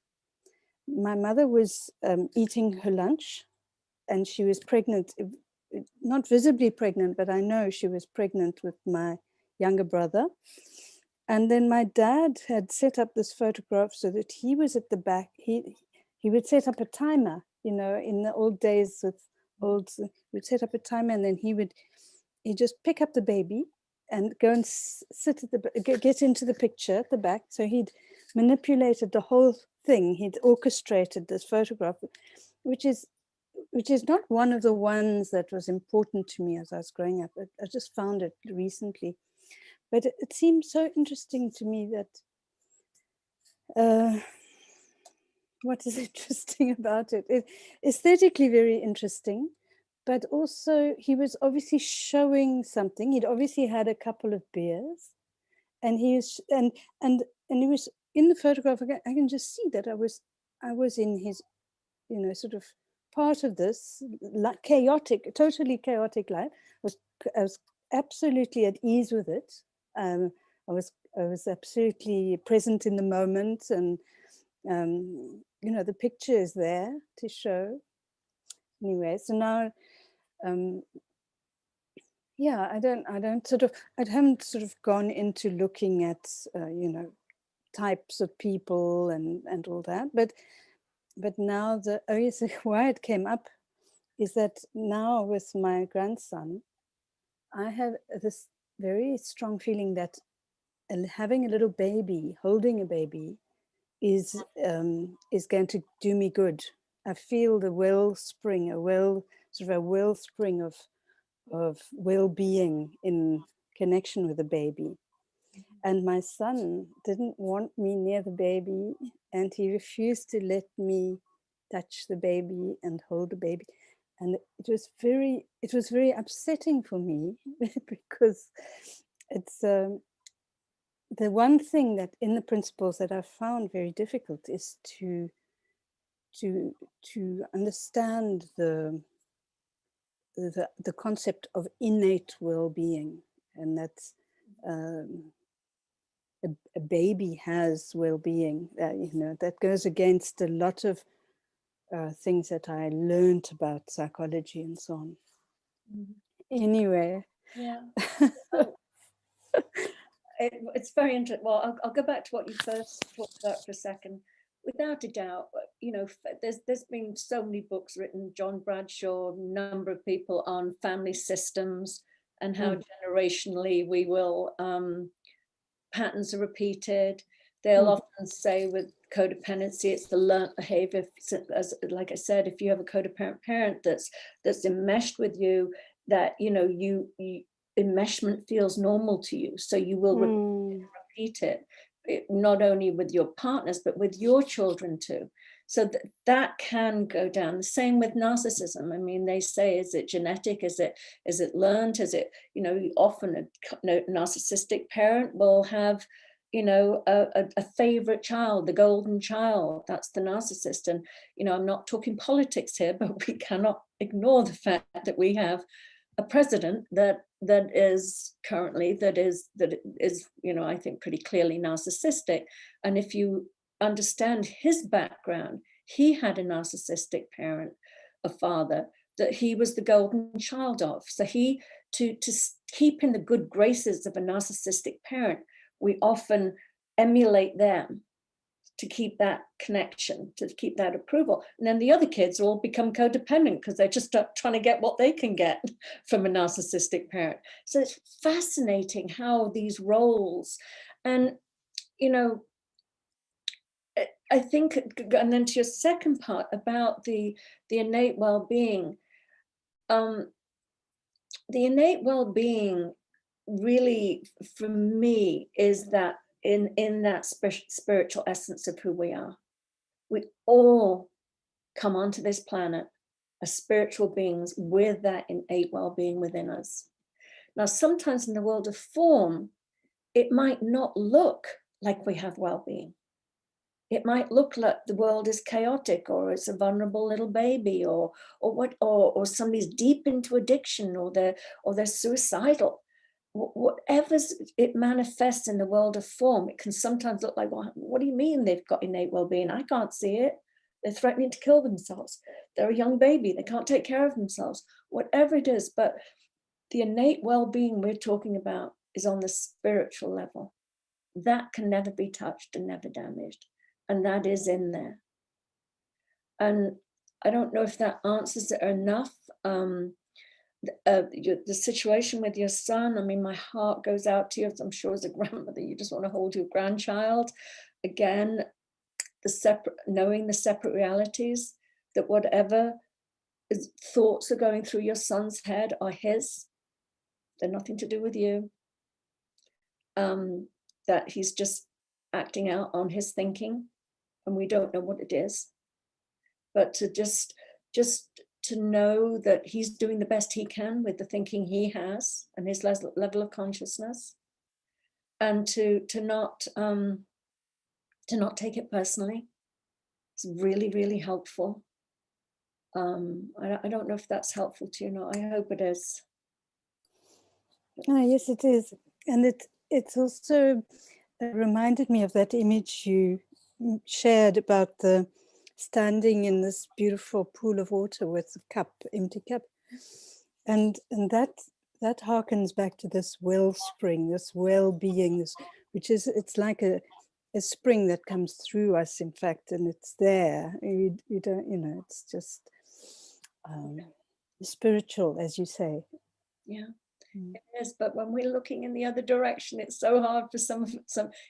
My mother was eating her lunch, and she was pregnant, not visibly pregnant, but I know she was pregnant with my younger brother. And then my dad had set up this photograph so that he was at the back. He would set up a timer, you know, in the old days with he would set up a timer, and then he'd just pick up the baby and go and sit at get into the picture at the back. So he'd manipulated the whole thing. He'd orchestrated this photograph, which is not one of the ones that was important to me as I was growing up. I just found it recently. But it seems so interesting to me that, what is interesting about it? It's aesthetically very interesting, but also he was obviously showing something. He'd obviously had a couple of beers, and he was, and he was in the photograph. I can just see that I was in his, you know, sort of part of this chaotic, totally chaotic life. I was absolutely at ease with it. I was absolutely present in the moment, and you know, the picture is there to show. Anyway, so now, yeah, I haven't sort of gone into looking at you know, types of people and all that, but now why it came up is that now with my grandson, I have this very strong feeling that having a little baby, holding a baby, is going to do me good. I feel the wellspring of well-being in connection with the baby. And my son didn't want me near the baby, and he refused to let me touch the baby and hold the baby. And it was very upsetting for me because it's the one thing that in the principles that I've found very difficult is to understand the concept of innate well-being, and that's a baby has well-being. You know, that goes against a lot of things that I learned about psychology and so on. Anyway. Yeah. It's very interesting. Well, I'll go back to what you first talked about for a second. Without a doubt, you know, there's been so many books written, John Bradshaw, a number of people on family systems and how generationally we will, patterns are repeated. They'll often say with codependency, it's the learned behavior. As like I said, if you have a codependent parent that's enmeshed with you, that, you know, you enmeshment feels normal to you, so you will repeat it, not only with your partners but with your children too. So that can go down. The same with narcissism. I mean, they say, is it genetic? Is it learned? Is it, you know, often a narcissistic parent will have, you know, a favorite child, the golden child. That's the narcissist. And, you know, I'm not talking politics here, but we cannot ignore the fact that we have a president that is currently, that is, you know, I think pretty clearly narcissistic. And if you understand his background, he had a narcissistic parent, a father, that he was the golden child of. So to keep in the good graces of a narcissistic parent, we often emulate them to keep that connection, to keep that approval. And then the other kids all become codependent because they're just trying to get what they can get from a narcissistic parent. So it's fascinating how these roles, and, I think, and then to your second part about the innate well-being, the innate well-being really, for me, is that in that spiritual essence of who we are. We all come onto this planet as spiritual beings with that innate well-being within us. Now, sometimes in the world of form, it might not look like we have well-being. It might look like the world is chaotic, or it's a vulnerable little baby, or somebody's deep into addiction, or they're suicidal. Whatever it manifests in the world of form, it can sometimes look like, well, what do you mean they've got innate well-being? I can't see it. They're threatening to kill themselves. They're a young baby. They can't take care of themselves. Whatever it is, but the innate well-being we're talking about is on the spiritual level. That can never be touched and never damaged. And that is in there. And I don't know if that answers it enough. The situation with your son, I mean, my heart goes out to you. I'm sure as a grandmother, you just want to hold your grandchild. Again, knowing the separate realities, that whatever thoughts are going through your son's head are his. They're nothing to do with you. That he's just acting out on his thinking, and we don't know what it is. But to just to know that he's doing the best he can with the thinking he has and his level of consciousness, and to not take it personally. It's really, really helpful. I don't know if that's helpful to you or not. I hope it is. Oh, yes, it is. And it's also reminded me of that image you shared about the standing in this beautiful pool of water with a empty cup. And that harkens back to this wellspring, this well-being, which is, it's like a spring that comes through us, in fact, and it's there. You don't, it's just spiritual, as you say. Yeah. It is, but when we're looking in the other direction, it's so hard for some.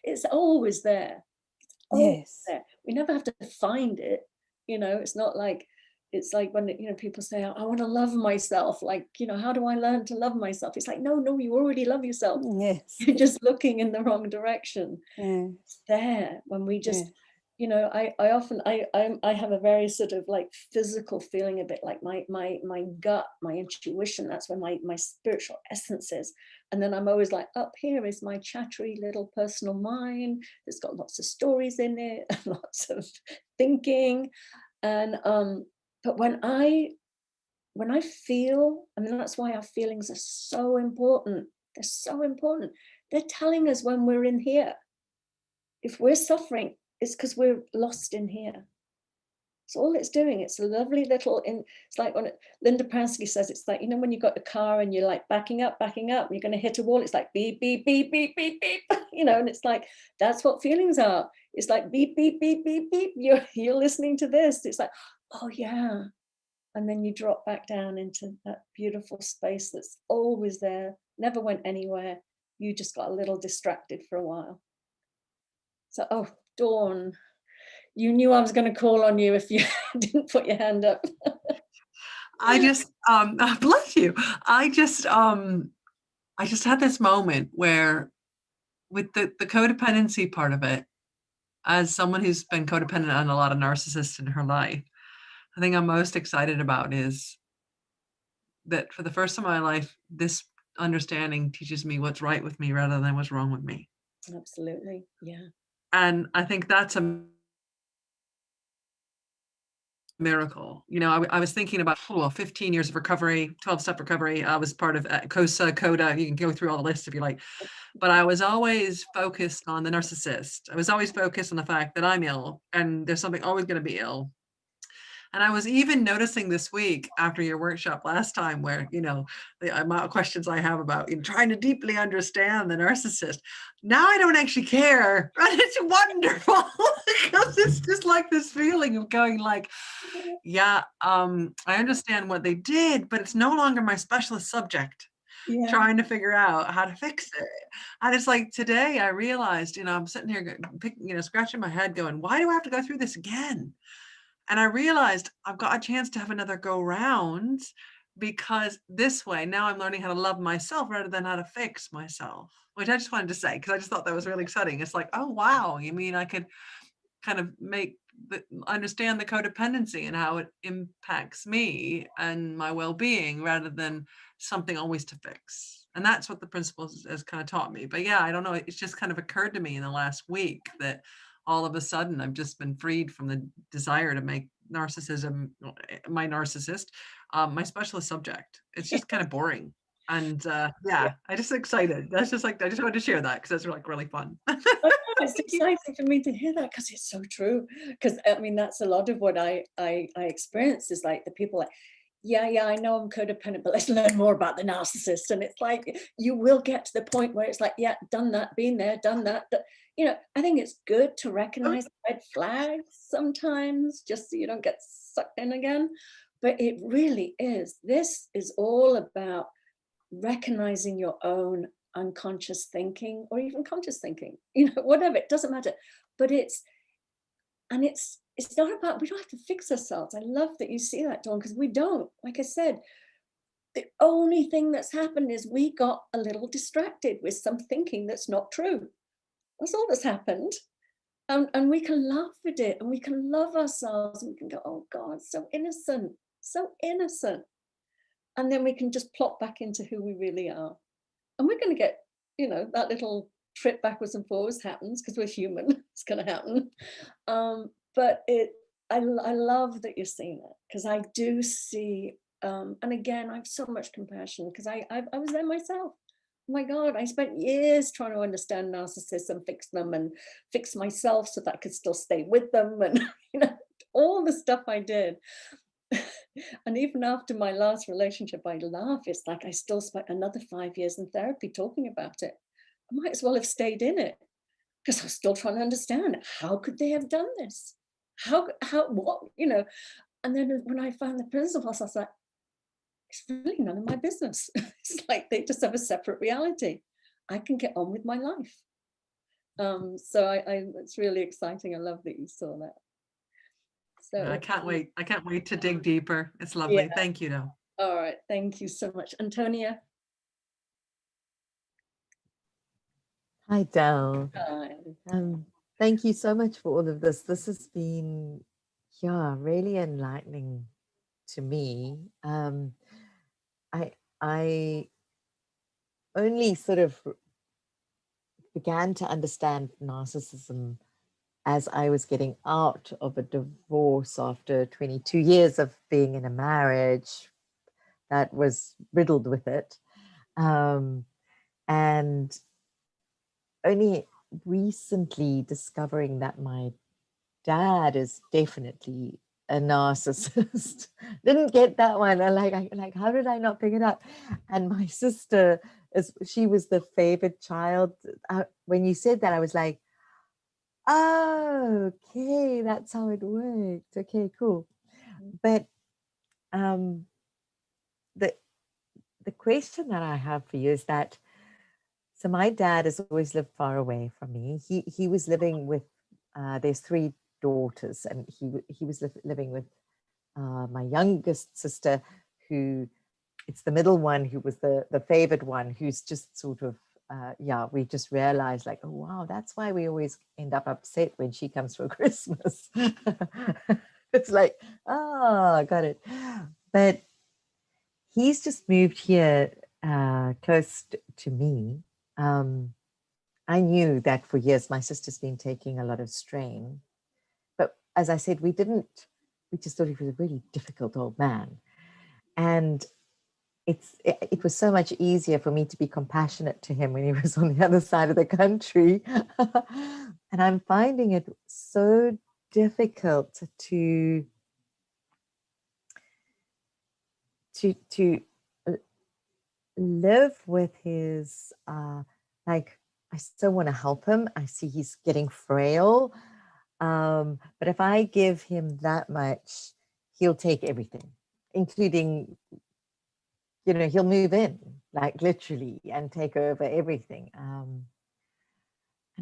It's always there. It's always Yes. there. We never have to find it. It's not like, it's like when people say, I want to love myself. Like, how do I learn to love myself? It's like, no, you already love yourself. Yes. You're just looking in the wrong direction. Yes. It's there when we just. I often I have a very sort of like physical feeling, a bit like my gut, my intuition. That's where my spiritual essence is. And then I'm always like, up here is my chattery little personal mind. It's got lots of stories in it, and lots of thinking. And but when I feel, I mean, that's why our feelings are so important. They're so important. They're telling us when we're in here. If we're suffering, it's because we're lost in here. So all it's doing, it's a lovely little, it's like when Linda Pransky says, it's like, when you've got a car and you're like backing up, and you're going to hit a wall, it's like beep, beep, beep, beep, beep, beep, and it's like, that's what feelings are. It's like beep, beep, beep, beep, beep. You're listening to this. It's like, oh yeah. And then you drop back down into that beautiful space that's always there, never went anywhere. You just got a little distracted for a while. So, oh, Dawn, you knew I was going to call on you if you didn't put your hand up. I just, bless you. I just had this moment where, with the codependency part of it, as someone who's been codependent on a lot of narcissists in her life, the thing I'm most excited about is that for the first time in my life, this understanding teaches me what's right with me rather than what's wrong with me. Absolutely. Yeah. And I think that's a miracle. I was thinking about 15 years of recovery, 12-step recovery. I was part of COSA, CODA. You can go through all the lists if you like. But I was always focused on the narcissist. I was always focused on the fact that I'm ill and there's something always going to be ill. And I was even noticing this week after your workshop last time where, you know, the amount of questions I have about, you know, trying to deeply understand the narcissist. Now I don't actually care. And it's wonderful because it's just like this feeling of going like, yeah, I understand what they did, but it's no longer my specialist subject. Yeah. Trying to figure out how to fix it. And it's like today I realized, you know, I'm sitting here, scratching my head going, why do I have to go through this again? And I realized I've got a chance to have another go round, because this way now I'm learning how to love myself rather than how to fix myself, which I just wanted to say, because I just thought that was really exciting. It's like, oh, wow. You mean I could kind of understand the codependency and how it impacts me and my well-being rather than something always to fix. And that's what the principle has kind of taught me. But yeah, I don't know. It's just kind of occurred to me in the last week that all of a sudden I've just been freed from the desire to make narcissism, my narcissist, my specialist subject. It's just kind of boring. And yeah, I just excited. That's just like, I just wanted to share that because that's like really fun. It's exciting for me to hear that because it's so true. Because I mean, that's a lot of what I experience is like the people like, yeah, I know I'm codependent, but let's learn more about the narcissist. And it's like, you will get to the point where it's like, yeah, done that, been there, done that. You know, I think it's good to recognize red flags sometimes, just so you don't get sucked in again. But it really is. This is all about recognizing your own unconscious thinking or even conscious thinking, you know, whatever, it doesn't matter. But it's not about, we don't have to fix ourselves. I love that you see that, Dawn, because we don't. Like I said, the only thing that's happened is we got a little distracted with some thinking that's not true. That's all that's happened. And we can laugh at it and we can love ourselves and we can go, oh God, so innocent, so innocent. And then we can just plop back into who we really are. And we're going to get, you know, that little trip backwards and forwards happens because we're human. It's going to happen. But I love that you're seeing it, because I do see, and again, I have so much compassion because I was there myself. Oh my God, I spent years trying to understand narcissists and fix them and fix myself so that I could still stay with them, and you know, all the stuff I did. And even after my last relationship, I laugh. It's like I still spent another 5 years in therapy talking about it. I might as well have stayed in it because I was still trying to understand, how could they have done this? How, what, you know? And then when I found the principles, I was like, it's really none of my business. It's like they just have a separate reality. I can get on with my life. So it's really exciting. I love that you saw that. So I can't wait. I can't wait to dig deeper. It's lovely. Yeah. Thank you, though. All right. Thank you so much. Antonia. Hi, Del. Hi. Thank you so much for all of this. This has been, yeah, really enlightening to me. I only sort of began to understand narcissism as I was getting out of a divorce after 22 years of being in a marriage that was riddled with it. And only recently discovering that my dad is definitely a narcissist. Didn't get that one. I like, how did I not pick it up? And my sister, she was the favorite child. When you said that, I was like, oh, okay, that's how it worked. Okay, cool. But the question that I have for you is that, so my dad has always lived far away from me. He was living with, there's 3 daughters, and he was living with my youngest sister, who, it's the middle one, who was the favored one, who's just sort of, we just realized like, oh, wow, that's why we always end up upset when she comes for Christmas. It's like, oh, got it. But he's just moved here close to me. I knew that for years my sister's been taking a lot of strain. But as I said, we just thought he was a really difficult old man. And it was so much easier for me to be compassionate to him when he was on the other side of the country. And I'm finding it so difficult to to live with his like, I still want to help him. I see he's getting frail. But if I give him that much, he'll take everything, including, you know, he'll move in, like literally, and take over everything. And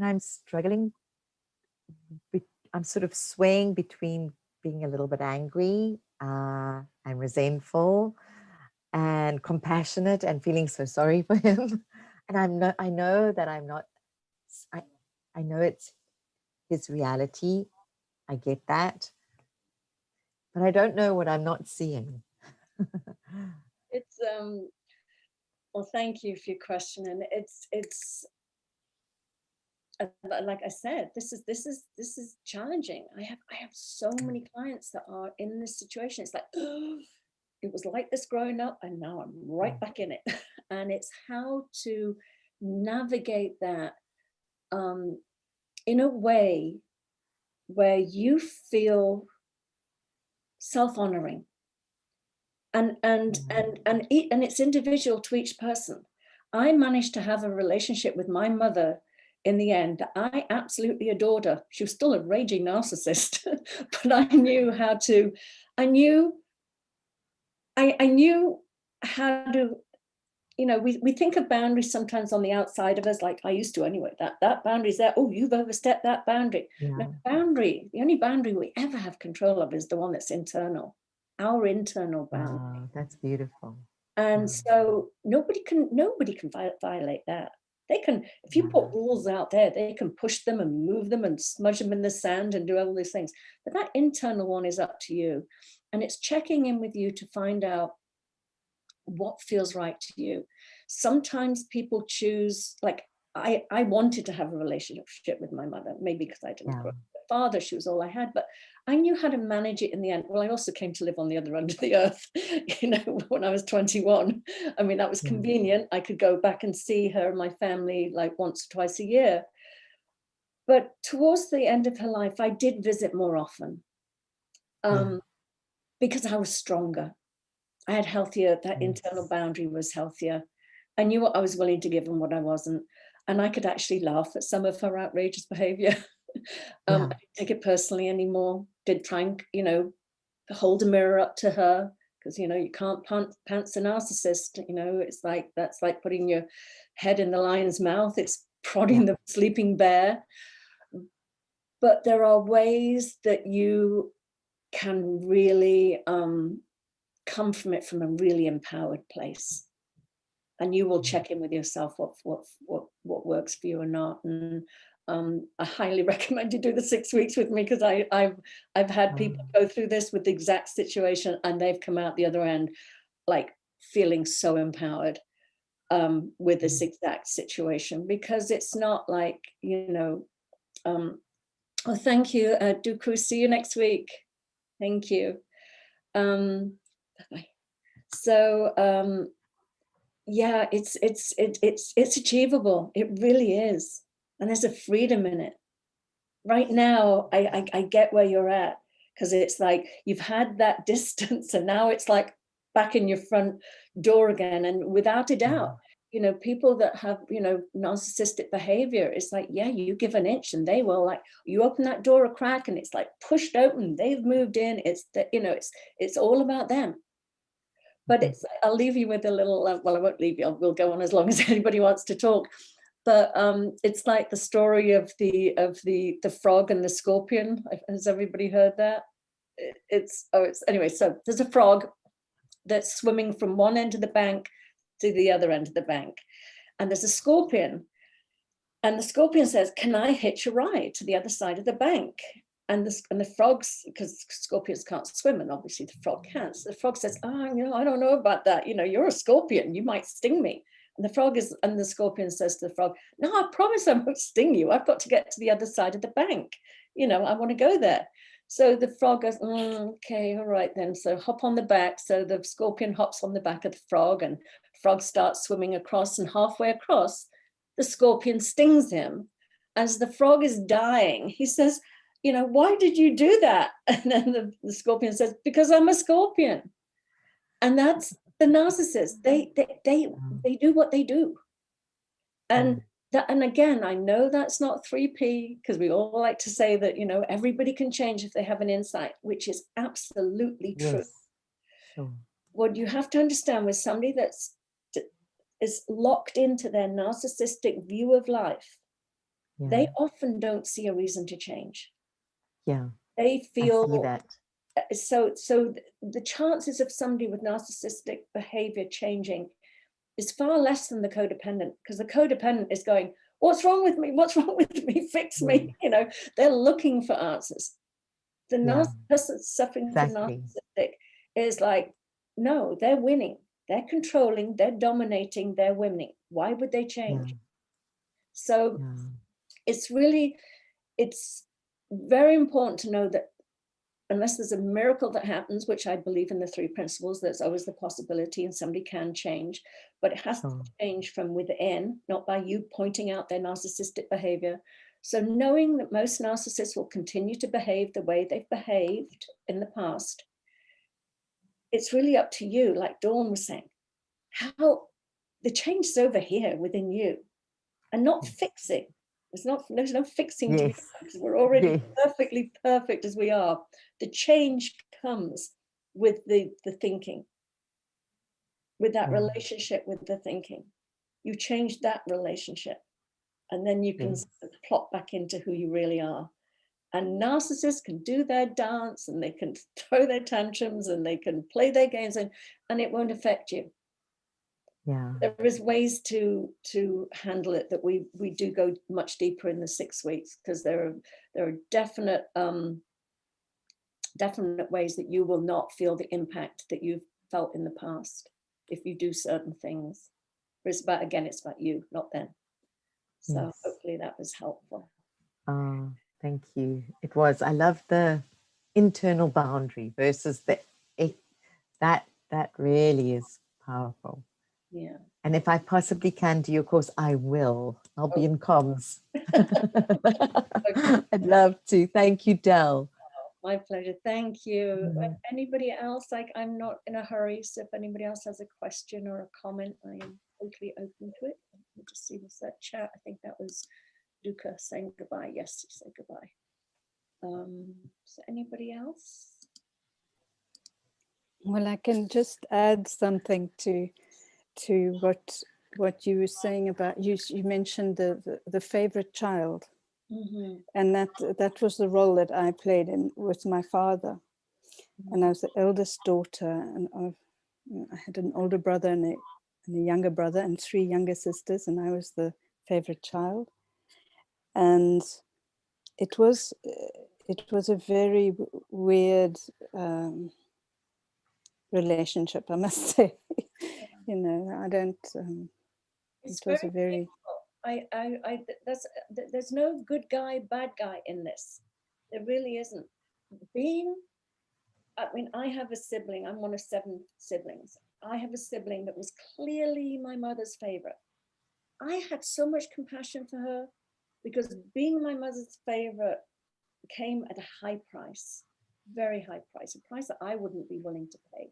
I'm struggling. I'm sort of swaying between being a little bit angry and resentful and compassionate and feeling so sorry for him. And I know that I'm not, I know it's his reality. I get that. But I don't know what I'm not seeing. It's well, thank you for your question. And it's like I said, this is challenging. I have so many clients that are in this situation. It's like, oh, it was like this growing up, and now I'm right back in it. And it's how to navigate that in a way where you feel self-honoring, and it's individual to each person. I managed to have a relationship with my mother in the end. I absolutely adored her. She was still a raging narcissist, but I knew how to, I knew how to, you know, we think of boundaries sometimes on the outside of us, like I used to anyway, that boundary's there. Oh, you've overstepped that boundary. Yeah. No, boundary, the only boundary we ever have control of is the one that's internal, our internal boundary. Wow, that's beautiful. And so nobody can violate that. They can, if you put rules out there, they can push them and move them and smudge them in the sand and do all these things. But that internal one is up to you. And it's checking in with you to find out what feels right to you. Sometimes people choose, like I wanted to have a relationship with my mother, maybe because I didn't grow up with a father, she was all I had, but I knew how to manage it in the end. Well, I also came to live on the other end of the earth, you know, when I was 21. I mean, that was convenient. I could go back and see her and my family like once or twice a year. But towards the end of her life, I did visit more often because I was stronger. I had healthier, that internal boundary was healthier. I knew what I was willing to give and what I wasn't. And I could actually laugh at some of her outrageous behavior. I didn't take it personally anymore. Did try and, you know, hold a mirror up to her, because, you know, you can't pants a narcissist. You know, it's like, that's like putting your head in the lion's mouth. It's prodding the sleeping bear. But there are ways that you can really come from it from a really empowered place, and you will check in with yourself what works for you or not. And I highly recommend you do the 6 weeks with me, because I've had people go through this with the exact situation, and they've come out the other end like feeling so empowered with this exact situation, because it's not like, you know, oh, thank you, Duku, see you next week. Thank you. Bye-bye. So yeah, it's achievable. It really is. And there's a freedom in it. Right now, I get where you're at, because it's like you've had that distance, and now it's like back in your front door again. And without a doubt, you know, people that have, you know, narcissistic behavior, it's like, yeah, you give an inch and they will, like, you open that door a crack and it's like pushed open, they've moved in. It's the, you know, it's all about them. But it's, I'll leave you with a little, well, I won't leave you, we'll go on as long as anybody wants to talk. But it's like the story of the frog and the scorpion. Has everybody heard that? It's anyway, so there's a frog that's swimming from one end of the bank to the other end of the bank. And there's a scorpion. And the scorpion says, can I hitch a ride to the other side of the bank? And the frogs, because scorpions can't swim, and obviously the frog can't. So the frog says, oh, you know, I don't know about that. You know, you're a scorpion, you might sting me. And the scorpion says to the frog, no, I promise I won't sting you. I've got to get to the other side of the bank. You know, I want to go there. So the frog goes, okay, all right then. So hop on the back. So the scorpion hops on the back of the frog, and frog starts swimming across, and halfway across, the scorpion stings him. As the frog is dying, he says, you know, why did you do that? And then the scorpion says, because I'm a scorpion. And that's the narcissist. They do what they do. And and again, I know that's not 3P, because we all like to say that, you know, everybody can change if they have an insight, which is absolutely true. Yes, sure. What you have to understand with somebody is locked into their narcissistic view of life, they often don't see a reason to change. Yeah, They feel I see that. So the chances of somebody with narcissistic behavior changing is far less than the codependent, because the codependent is going, what's wrong with me? What's wrong with me? Fix me. You know, they're looking for answers. The person suffering from narcissistic is like, no, they're winning. They're controlling, they're dominating, they're winning. Why would they change? So it's very important to know that unless there's a miracle that happens, which I believe in the 3 principles, there's always the possibility and somebody can change, but it has to change from within, not by you pointing out their narcissistic behavior. So knowing that most narcissists will continue to behave the way they've behaved in the past, it's really up to you, like Dawn was saying, how the change is over here within you, and not fixing. There's no fixing to be done, because we're already perfectly perfect as we are. The change comes with the thinking, with that relationship with the thinking. You change that relationship, and then you can plot back into who you really are. And narcissists can do their dance, and they can throw their tantrums, and they can play their games, and it won't affect you. There is ways to handle it that we do go much deeper in the 6 weeks, because there are definite ways that you will not feel the impact that you've felt in the past if you do certain things. But it's about you, not them. So hopefully that was helpful. Thank you. It was. I love the internal boundary versus that really is powerful. Yeah. And if I possibly can do your course, I will. I'll be in comms. I'd love to. Thank you, Del. My pleasure. Thank you. Anybody else? I'm not in a hurry, so if anybody else has a question or a comment, I am totally open to it. Let me just see what's that chat. I think that was Luca saying goodbye. Yes, he said goodbye. So anybody else? Well, I can just add something to what you were saying about you mentioned the favorite child, and that was the role that I played with my father. And I was the eldest daughter, and I had an older brother and a younger brother and 3 younger sisters, and I was the favorite child. And it was a very weird relationship, I must say. You know, I don't. It was a very. There's no good guy, bad guy in this. There really isn't. I have a sibling. I'm one of 7 siblings. I have a sibling that was clearly my mother's favorite. I had so much compassion for her, because being my mother's favorite came at a high price, very high price, a price that I wouldn't be willing to pay.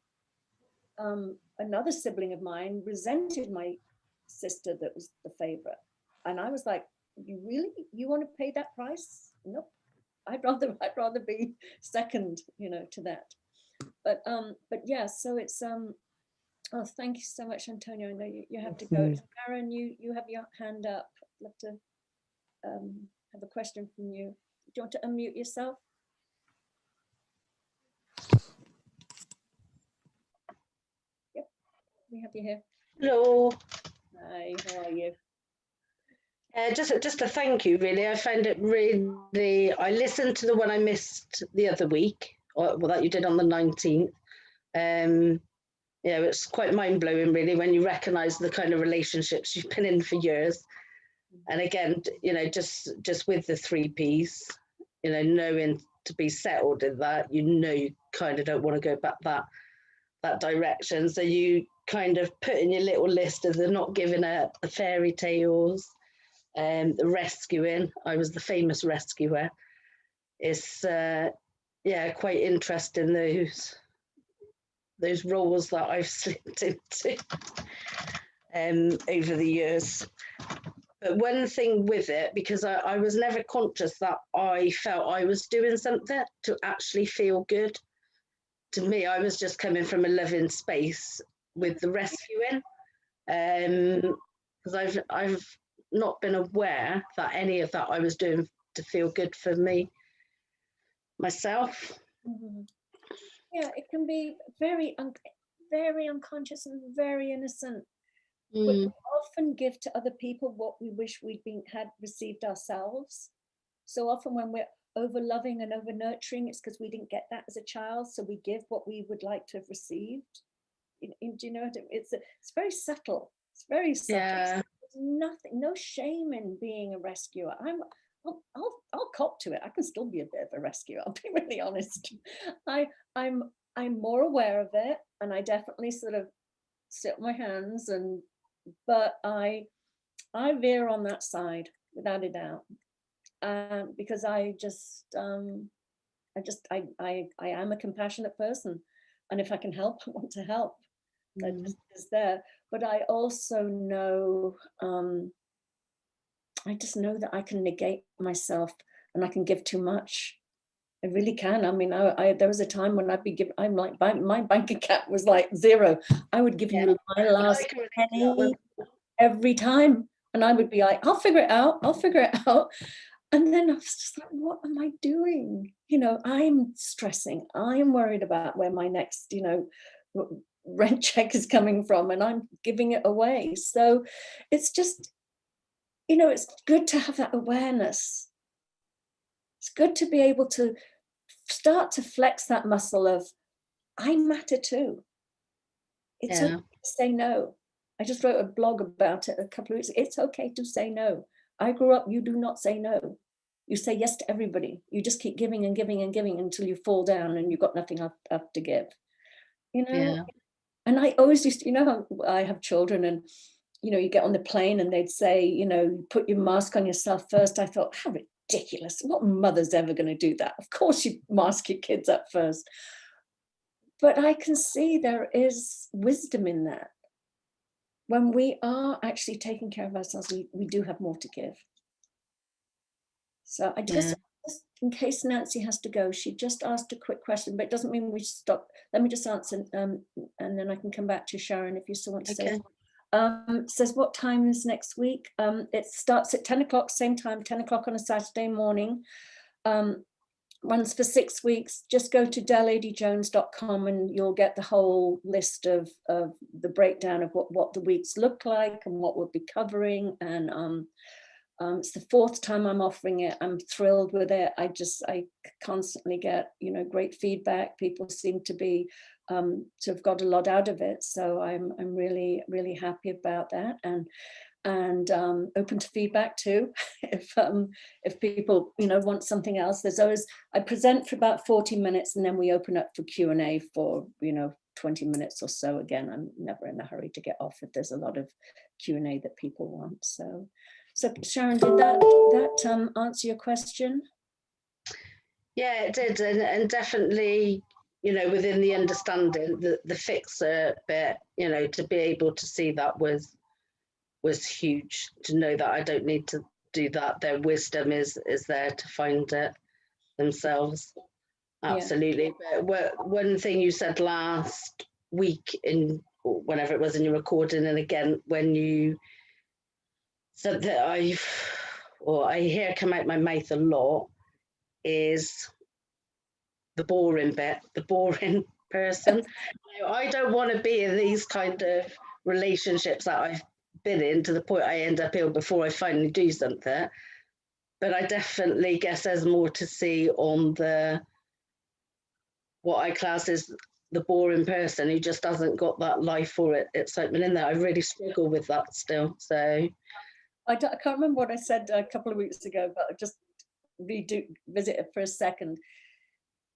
Another sibling of mine resented my sister that was the favorite, and I was like, you want to pay that price? Nope. I'd rather be second, to that. But yeah, so it's oh, thank you so much, Antonio. I know you have to go. Aaron, you have your hand up. I'd love to have a question from you. Do you want to unmute yourself? Yep, we have you here. Hello. Hi, how are you? Just a thank you, really. I found it really. I listened to the one I missed the other week, that you did on the 19th. Yeah, it's quite mind blowing, really, when you recognise the kind of relationships you've been in for years. And again, just with the 3 Ps, knowing to be settled in that, you kind of don't want to go back that direction. So you kind of put in your little list of the not giving up, the fairy tales, the rescuing. I was the famous rescuer. It's quite interesting, those those roles that I've slipped into over the years. But one thing with it, because I was never conscious that I felt I was doing something to actually feel good. To me, I was just coming from a loving space with the rescuing, because I've not been aware that any of that I was doing to feel good for me, myself. Mm-hmm. Yeah, it can be very unconscious and very innocent. We often give to other people what we wish had received ourselves. So often when we're over loving and over nurturing, it's because we didn't get that as a child. So we give what we would like to have received. Do you know? It's very subtle. It's very subtle. Yeah. There's nothing, no shame in being a rescuer. I'll cop to it. I can still be a bit of a rescuer. I'll be really honest. I'm more aware of it, and I definitely sort of sit on my hands, but I veer on that side without a doubt, because I am a compassionate person, and if I can help, I want to help. That just is there. But I also know, I just know that I can negate myself and I can give too much. I really can. I mean, there was a time when I'd be giving, I'm like, my bank account was like 0. I would give you my last penny every time. And I would be like, I'll figure it out. I'll figure it out. And then I was just like, what am I doing? You know, I'm stressing. I'm worried about where my next, rent check is coming from, and I'm giving it away. So it's just, it's good to have that awareness. It's good to be able to start to flex that muscle of, I matter too. It's okay to say no. I just wrote a blog about it a couple of weeks ago. It's okay to say no. I grew up, you do not say no. You say yes to everybody. You just keep giving and giving and giving until you fall down and you've got nothing up to give. And I always used to, how I have children, and you get on the plane and they'd say, put your mask on yourself first. I thought, how ridiculous. What mother's ever going to do that? Of course you mask your kids up first. But I can see there is wisdom in that. When we are actually taking care of ourselves, we do have more to give. So I just, in case Nancy has to go, she just asked a quick question, but it doesn't mean we stop. Let me just answer, and then I can come back to Sharon if you still want to say. Says, what time is next week? It starts at 10 o'clock, same time, 10 o'clock on a Saturday morning. Runs for 6 weeks. Just go to Adey-Jones.com and you'll get the whole list of the breakdown of what the weeks look like and what we'll be covering. And it's the 4th time I'm offering it. I'm thrilled with it. I constantly get, great feedback. People seem to be to have got a lot out of it. So I'm really, really happy about that. And open to feedback too. If people, want something else, there's always, I present for about 40 minutes and then we open up for Q&A for, 20 minutes or so. Again, I'm never in a hurry to get off if there's a lot of Q&A that people want. So Sharon, did that answer your question? Yeah, it did, and definitely, within the understanding, the fixer bit, to be able to see that was huge. To know that I don't need to do that. Their wisdom is there to find it themselves. Absolutely. Yeah. But one thing you said last week, whenever it was in your recording, and again when you said that I hear come out my mouth a lot, is the boring bit, the boring person. I don't want to be in these kind of relationships that I've been in, to the point I end up ill before I finally do something. But I definitely guess there's more to see on what I class as the boring person who just hasn't got that life or excitement in there. I really struggle with that still. So I can't remember what I said a couple of weeks ago, but I'll just visit it for a second.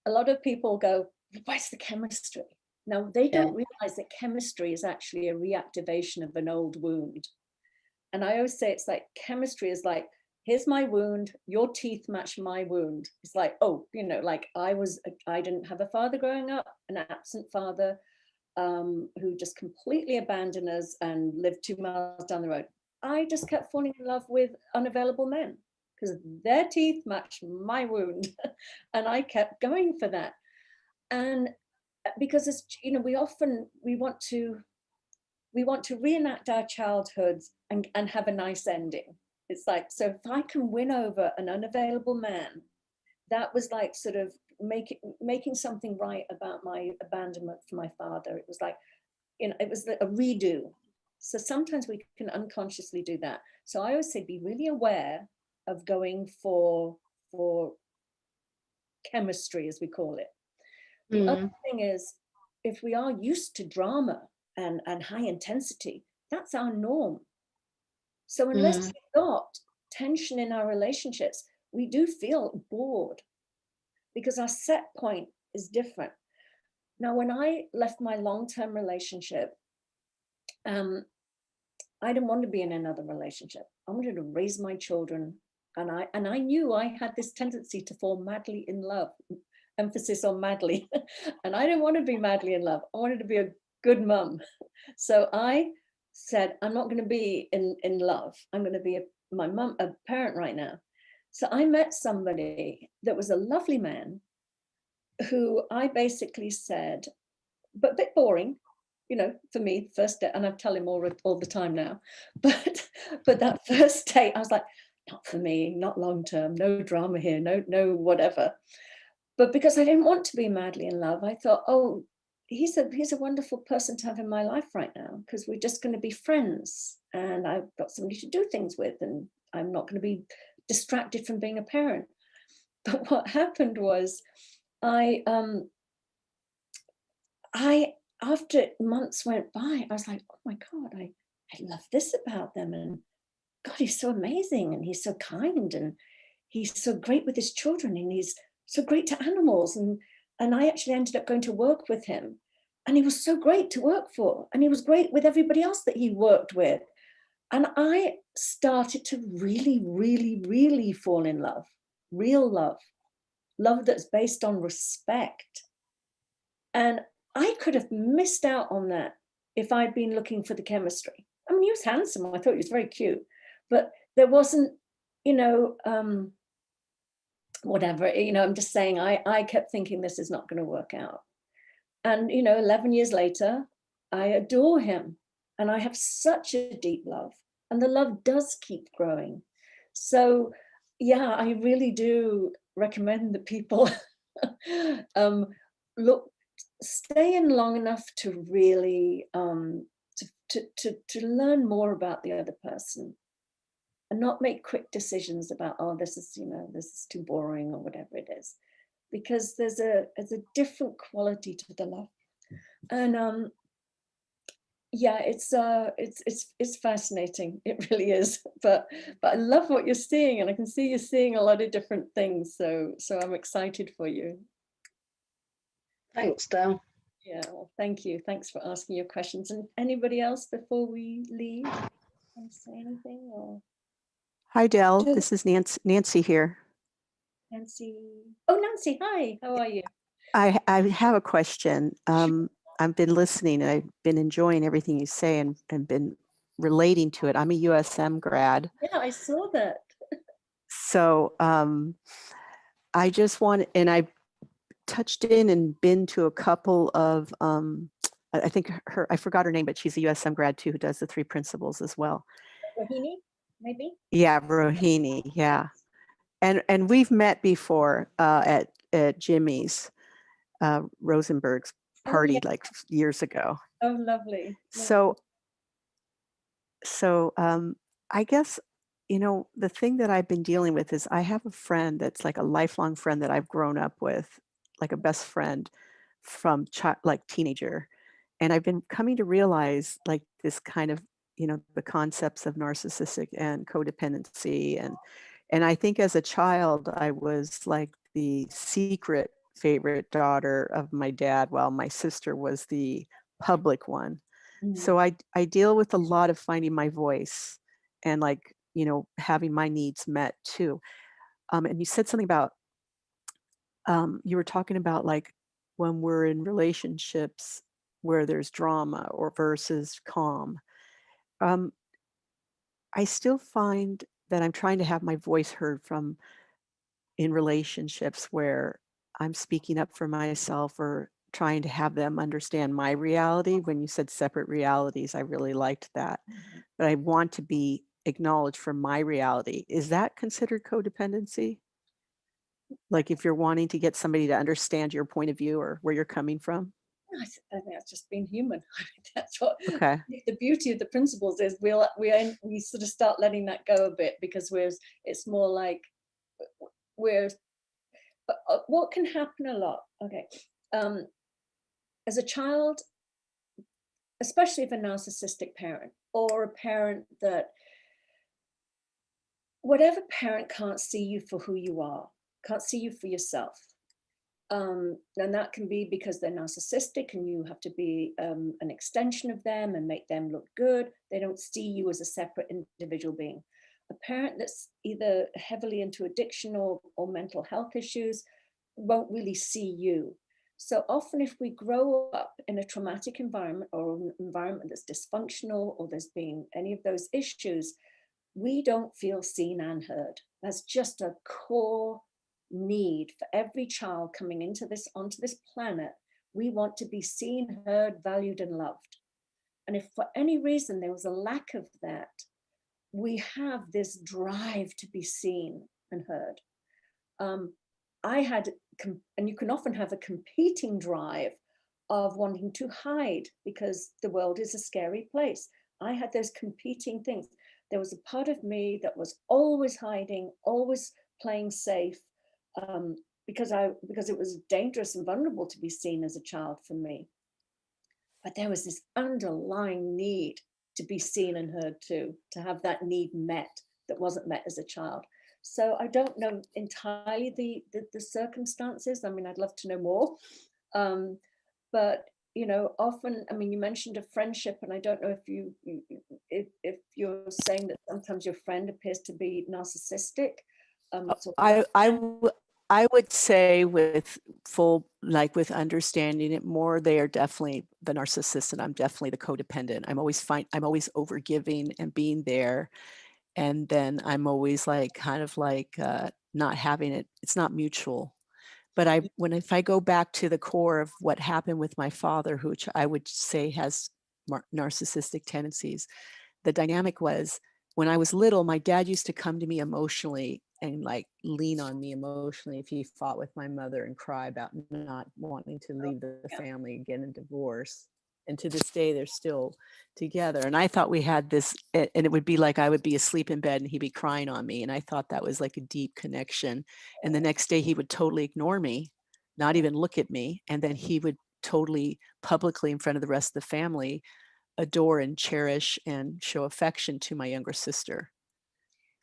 A lot of people go, where's the chemistry? Now, they don't realize that chemistry is actually a reactivation of an old wound. And I always say, it's like chemistry is like, here's my wound, your teeth match my wound. It's like, like I didn't have a father growing up, an absent father. who just completely abandoned us and lived 2 miles down the road, I just kept falling in love with unavailable men because their teeth matched my wound. And I kept going for that. And because it's, you know, we want to reenact our childhoods and have a nice ending. It's like, so if I can win over an unavailable man, that was like sort of making something right about my abandonment for my father. It was like, you know, it was a redo. So sometimes we can unconsciously do that. So I always say, be really aware of going for chemistry, as we call it. The other thing is, if we are used to drama and high intensity, that's our norm. So unless we've got tension in our relationships, we do feel bored because our set point is different. Now, when I left my long-term relationship, I didn't want to be in another relationship. I wanted to raise my children. And I knew I had this tendency to fall madly in love, emphasis on madly. And I didn't want to be madly in love. I wanted to be a good mum. So I said, I'm not going to be in love. I'm going to be a parent right now. So I met somebody that was a lovely man who I basically said, but a bit boring, you know, for me, first day, and I tell him all the time now, but that first date, I was like, not for me, not long term, no drama here, no whatever. But because I didn't want to be madly in love, I thought, oh, he's a wonderful person to have in my life right now, because we're just going to be friends and I've got somebody to do things with and I'm not going to be distracted from being a parent. But what happened was after months went by, I was like, oh my God, I love this about them. And God, he's so amazing. And he's so kind. And he's so great with his children. And he's so great to animals. And I actually ended up going to work with him. And he was so great to work for. And he was great with everybody else that he worked with. And I started to really, really, really fall in love, real love that's based on respect. And I could have missed out on that if I'd been looking for the chemistry. I mean, he was handsome. I thought he was very cute, but there wasn't, you know, whatever, you know, I'm just saying, I kept thinking this is not going to work out. And, you know, 11 years later, I adore him and I have such a deep love and the love does keep growing. So yeah, I really do recommend that people stay in long enough to really to learn more about the other person and not make quick decisions about, oh, this is, you know, this is too boring or whatever it is, because there's a different quality to the love. And yeah, it's fascinating. It really is. But I love what you're seeing, and I can see you're seeing a lot of different things. So I'm excited for you. Thanks, Del. Yeah, well, thank you. Thanks for asking your questions. And anybody else before we leave? Want to say anything? Or Hi, Del. This is Nancy here. Nancy? Oh, Nancy, hi. How are you? I have a question. I've been listening and I've been enjoying everything you say and been relating to it. I'm a USM grad. Yeah, I saw that. So I just want, and I touched in and been to a couple of, I think I forgot her name, but she's a USM grad too, who does the 3 principles as well. Rohini, maybe? Yeah, Rohini, yeah. And we've met before at Jimmy's, Rosenberg's party, yeah. like years ago. Oh, lovely. So I guess, you know, the thing that I've been dealing with is I have a friend that's like a lifelong friend that I've grown up with, like a best friend from like teenager. And I've been coming to realize like this kind of, you know, the concepts of narcissistic and codependency. And I think as a child, I was like the secret favorite daughter of my dad, while my sister was the public one. So I deal with a lot of finding my voice and, like, you know, having my needs met too. And you said something about, you were talking about like when we're in relationships, where there's drama or versus calm. Um, I still find that I'm trying to have my voice heard from in relationships where I'm speaking up for myself or trying to have them understand my reality. When you said separate realities, I really liked that. But I want to be acknowledged for my reality. Is that considered codependency? Like if you're wanting to get somebody to understand your point of view or where you're coming from? I think that's just being human. I mean, that's what Okay. the beauty of the principles is. We sort of start letting that go a bit, because it's more like we're what can happen a lot. Okay, as a child, especially if a narcissistic parent or a parent that whatever parent can't see you for who you are, can't see you for yourself. And that can be because they're narcissistic and you have to be an extension of them and make them look good. They don't see you as a separate individual being. A parent that's either heavily into addiction or mental health issues won't really see you. So often if we grow up in a traumatic environment or an environment that's dysfunctional or there's been any of those issues, we don't feel seen and heard. That's just a core need for every child coming onto this planet. We want to be seen, heard, valued, and loved. And if for any reason there was a lack of that, we have this drive to be seen and heard. I had, and you can often have a competing drive of wanting to hide because the world is a scary place. I had those competing things. There was a part of me that was always hiding, always playing safe, because it was dangerous and vulnerable to be seen as a child for me. But there was this underlying need to be seen and heard too, to have that need met that wasn't met as a child. So I don't know entirely the circumstances. I mean, I'd love to know more. But often, I mean, you mentioned a friendship, and I don't know if you're saying that sometimes your friend appears to be narcissistic. I would say with with understanding it more, they are definitely the narcissist and I'm definitely the codependent. I'm always overgiving and being there. And then I'm always not having it. It's not mutual. But if I go back to the core of what happened with my father, which I would say has narcissistic tendencies, the dynamic was when I was little, my dad used to come to me emotionally and lean on me emotionally if he fought with my mother and cry about not wanting to leave the family and get a divorce. And to this day, they're still together. And I thought we had this, and it would be like I would be asleep in bed and he'd be crying on me. And I thought that was like a deep connection. And the next day he would totally ignore me, not even look at me. And then he would totally publicly in front of the rest of the family adore and cherish and show affection to my younger sister.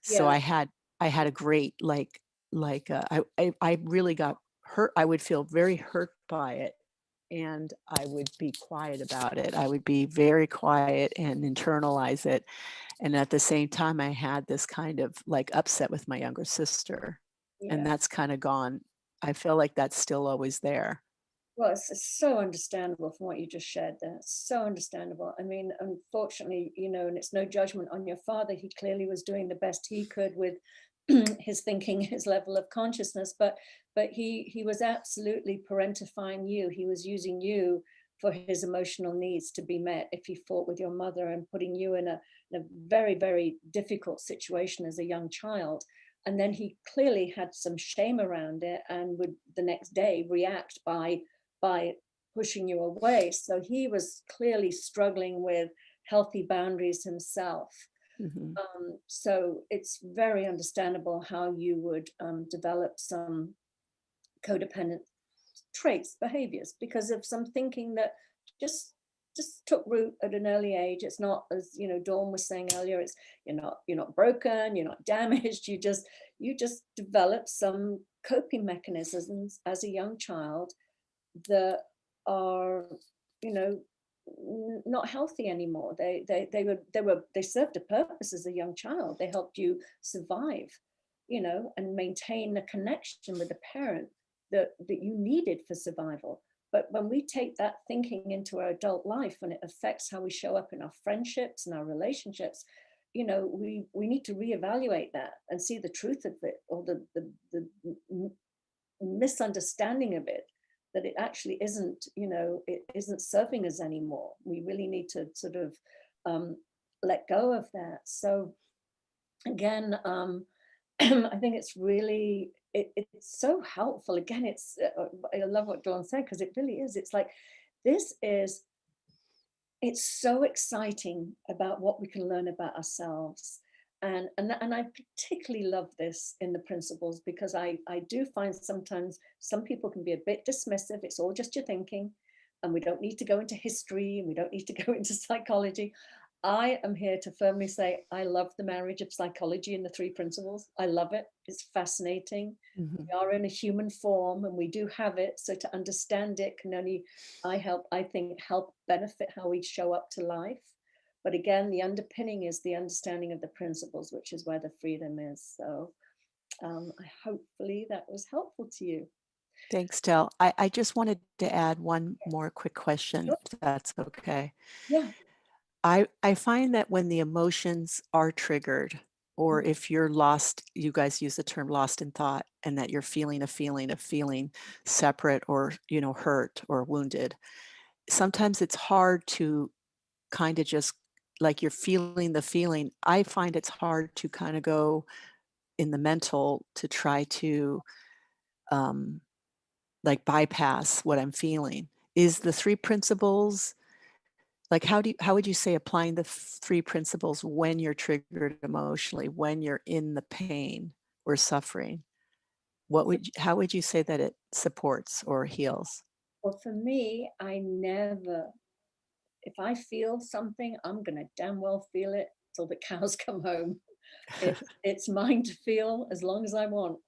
So I had a great I really got hurt. I would feel very hurt by it. And I would be quiet about it. I would be very quiet and internalize it. And at the same time, I had this kind of upset with my younger sister. And that's kind of gone. I feel like that's still always there. Well, it's so understandable from what you just shared there. It's so understandable. I mean, unfortunately, and it's no judgment on your father. He clearly was doing the best he could with his thinking, his level of consciousness, but he was absolutely parentifying you. He was using you for his emotional needs to be met if he fought with your mother and putting you in a very, very difficult situation as a young child. And then he clearly had some shame around it and would the next day react by pushing you away. So he was clearly struggling with healthy boundaries himself. Mm-hmm. So it's very understandable how you would develop some codependent traits, behaviors, because of some thinking that just took root at an early age. It's not, as Dawn was saying earlier, it's you're not broken, you're not damaged, you just develop some coping mechanisms as a young child that are not healthy anymore. They served a purpose as a young child. They helped you survive, and maintain a connection with a parent that you needed for survival. But when we take that thinking into our adult life and it affects how we show up in our friendships and our relationships, you know, we need to reevaluate that and see the truth of it, or the misunderstanding of it, that it actually isn't, you know, it isn't serving us anymore. We really need to sort of let go of that. So again, I think it's really, it's so helpful. Again, I love what Dawn said, because it really is. It's like, it's so exciting about what we can learn about ourselves. And I particularly love this in the principles, because I do find sometimes some people can be a bit dismissive. It's all just your thinking, and we don't need to go into history, and we don't need to go into psychology. I am here to firmly say I love the marriage of psychology and the three principles. I love it. It's fascinating. Mhm. We are in a human form, and we do have it. So to understand it can only, I think, help benefit how we show up to life. But again, the underpinning is the understanding of the principles, which is where the freedom is. So hopefully that was helpful to you. Thanks, Del. I just wanted to add one more quick question, Sure. if that's okay. Yeah. I find that when the emotions are triggered, or if you're lost, you guys use the term lost in thought, and that you're feeling a feeling separate, or, you know, hurt or wounded, sometimes it's hard to kind of just, like, you're feeling the feeling. I find it's hard to kind of go in the mental to try to like bypass what I'm feeling. Is the three principles, like, how would you say applying the three principles when you're triggered emotionally, when you're in the pain or suffering? How would you say that it supports or heals? Well, for me, if I feel something, I'm going to damn well feel it till the cows come home. It's mine to feel as long as I want.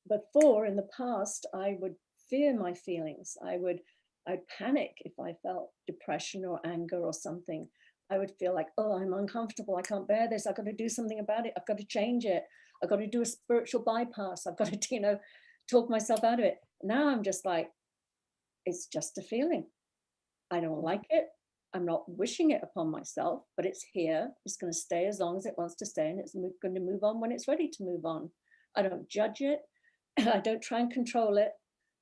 Before, in the past, I would fear my feelings. I'd panic if I felt depression or anger or something. I would feel like, oh, I'm uncomfortable. I can't bear this. I've got to do something about it. I've got to change it. I've got to do a spiritual bypass. I've got to, talk myself out of it. Now I'm just like, it's just a feeling. I don't like it. I'm not wishing it upon myself, but it's here. It's going to stay as long as it wants to stay, and it's going to move on when it's ready to move on. I don't judge it. I don't try and control it,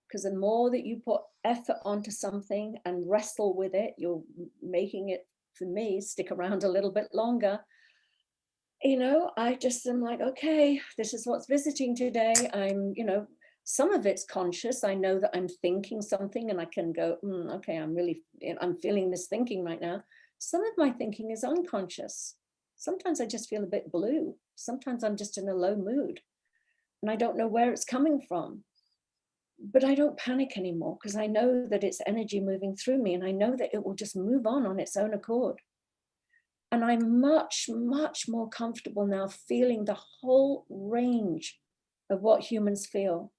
because the more that you put effort onto something and wrestle with it, you're making it, for me, stick around a little bit longer. I just am like, okay, this is what's visiting today. Some of it's conscious. I know that I'm thinking something, and I can go, okay, I'm feeling this thinking right now. Some of my thinking is unconscious. Sometimes I just feel a bit blue. Sometimes I'm just in a low mood, and I don't know where it's coming from. But I don't panic anymore, because I know that it's energy moving through me, and I know that it will just move on its own accord. And I'm much, much more comfortable now feeling the whole range of what humans feel.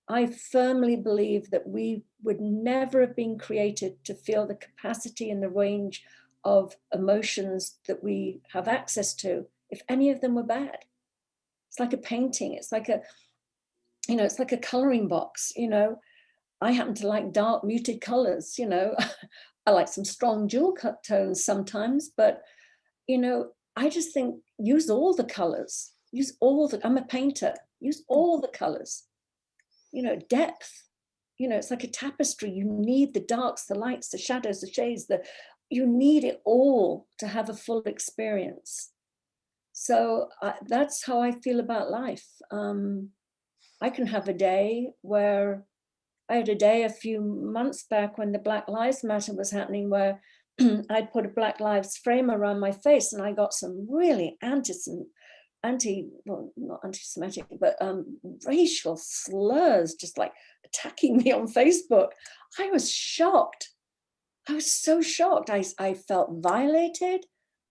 I firmly believe that we would never have been created to feel the capacity and the range of emotions that we have access to if any of them were bad. It's like a painting. It's like it's like a coloring box. I happen to like dark, muted colors. I like some strong jewel cut tones sometimes, but I just think use all the colors. I'm a painter. Use all the colors. Depth. It's like a tapestry. You need the darks, the lights, the shadows, the shades. You need it all to have a full experience. So that's how I feel about life. I can have a day where I had a day a few months back when the Black Lives Matter was happening, where I'd put a Black Lives frame around my face, and I got some really well, not anti-Semitic, but racial slurs just like attacking me on Facebook. I was shocked. I was so shocked. I felt violated.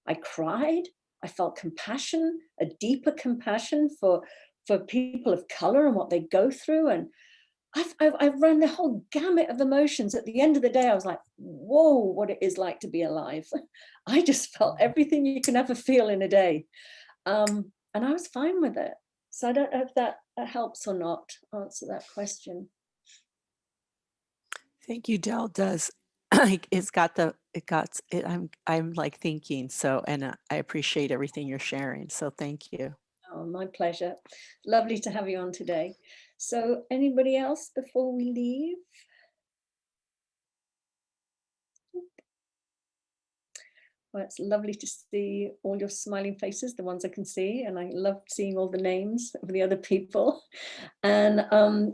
I cried. I felt compassion, a deeper compassion for people of color and what they go through. And I've run the whole gamut of emotions. At the end of the day, I was like, whoa, what it is like to be alive. I just felt everything you can ever feel in a day. And I was fine with it. So I don't know if that helps or not, answer that question. Thank you, Del. Does it's got the it got it, I'm like thinking so, and I appreciate everything you're sharing. So thank you. Oh, my pleasure. Lovely to have you on today. So anybody else before we leave? Well, it's lovely to see all your smiling faces, the ones I can see, and I love seeing all the names of the other people. And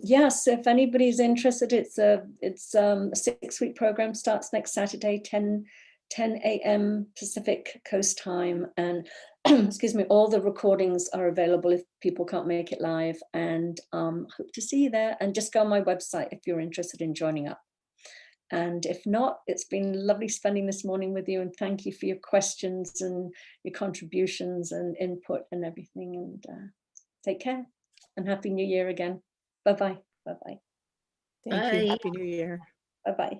yes, if anybody's interested, it's a 6-week program, starts next Saturday, 10 a.m. Pacific Coast time. And excuse me, all the recordings are available if people can't make it live. And hope to see you there. And just go on my website if you're interested in joining up. And if not, it's been lovely spending this morning with you, and thank you for your questions and your contributions and input and everything. And take care and Happy New Year again. Bye-bye. Bye-bye. Thank you. Happy New Year. Bye-bye.